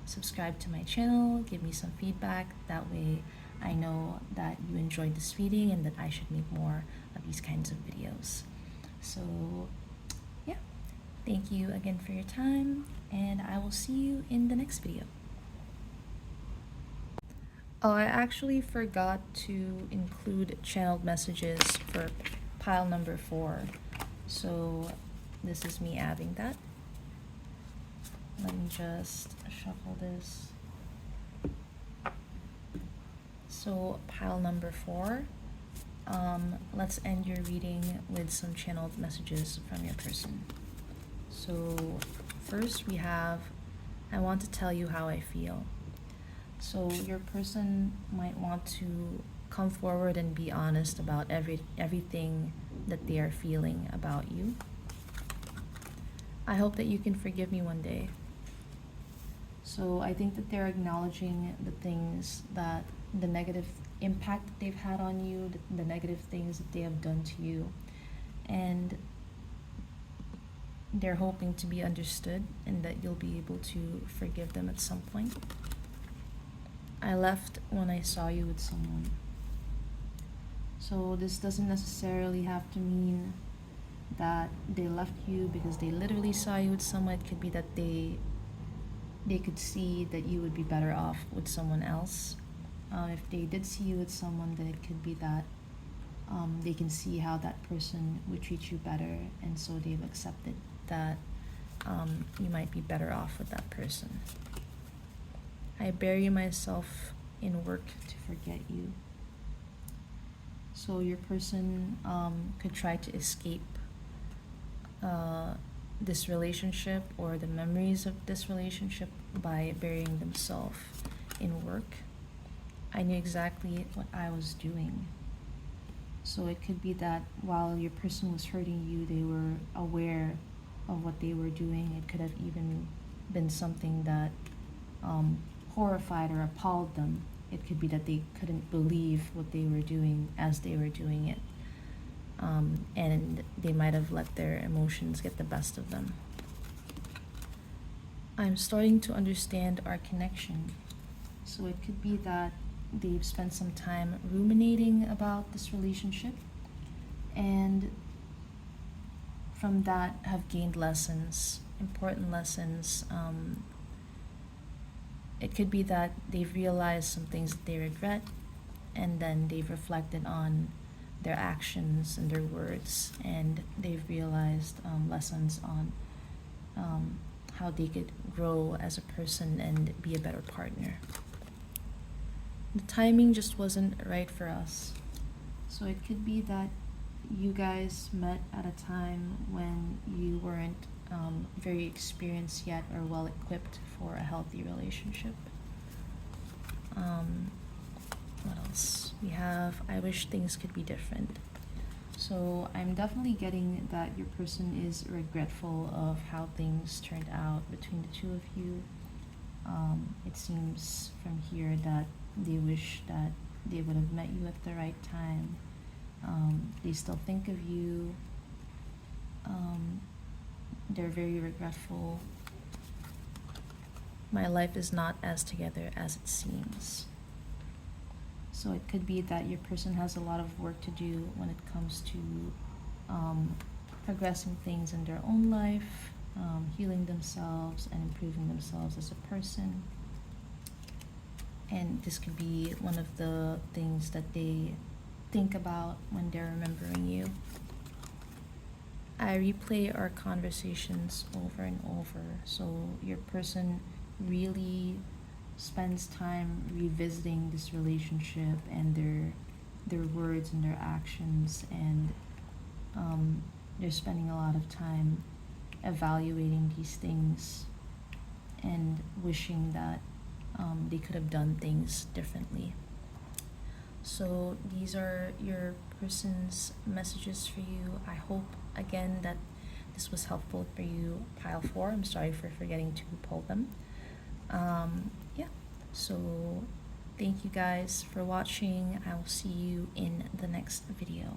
subscribe to my channel, give me some feedback. That way I know that you enjoyed this reading and that I should make more of these kinds of videos. So yeah, thank you again for your time, and I will see you in the next video. Oh, I actually forgot to include channeled messages for pile number 4. So this is me adding that. Let me just shuffle this. So pile number 4, let's end your reading with some channeled messages from your person. So first we have, I want to tell you how I feel. So your person might want to come forward and be honest about everything that they are feeling about you. I hope that you can forgive me one day. So I think that they're acknowledging the things that, the negative impact that they've had on you, the negative things that they have done to you, and they're hoping to be understood and that you'll be able to forgive them at some point. I left when I saw you with someone. So this doesn't necessarily have to mean that they left you because they literally saw you with someone. It could be that they could see that you would be better off with someone else. If they did see you with someone, then it could be that they can see how that person would treat you better, and so they've accepted that you might be better off with that person. I bury myself in work to forget you. So your person could try to escape this relationship or the memories of this relationship by burying themselves in work. I knew exactly what I was doing. So it could be that while your person was hurting you, they were aware of what they were doing. It could have even been something that horrified or appalled them. It could be that they couldn't believe what they were doing as they were doing it. And they might have let their emotions get the best of them. I'm starting to understand our connection. So it could be that they've spent some time ruminating about this relationship, and from that have gained lessons, important lessons. It could be that they've realized some things that they regret, and then they've reflected on their actions and their words, and they've realized lessons on how they could grow as a person and be a better partner. The timing just wasn't right for us. So it could be that you guys met at a time when you weren't very experienced yet or well equipped for a healthy relationship. What else? We have, I wish things could be different. So I'm definitely getting that your person is regretful of how things turned out between the two of you. It seems from here that they wish that they would have met you at the right time. They still think of you. They're very regretful. My life is not as together as it seems. So it could be that your person has a lot of work to do when it comes to progressing things in their own life, healing themselves and improving themselves as a person. And this could be one of the things that they think about when they're remembering you. I replay our conversations over and over, so your person really spends time revisiting this relationship and their words and their actions, and they're spending a lot of time evaluating these things and wishing that they could have done things differently. So these are your person's messages for you. I hope again that this was helpful for you, pile 4. I'm sorry for forgetting to pull them. Yeah, so thank you guys for watching. I will see you in the next video.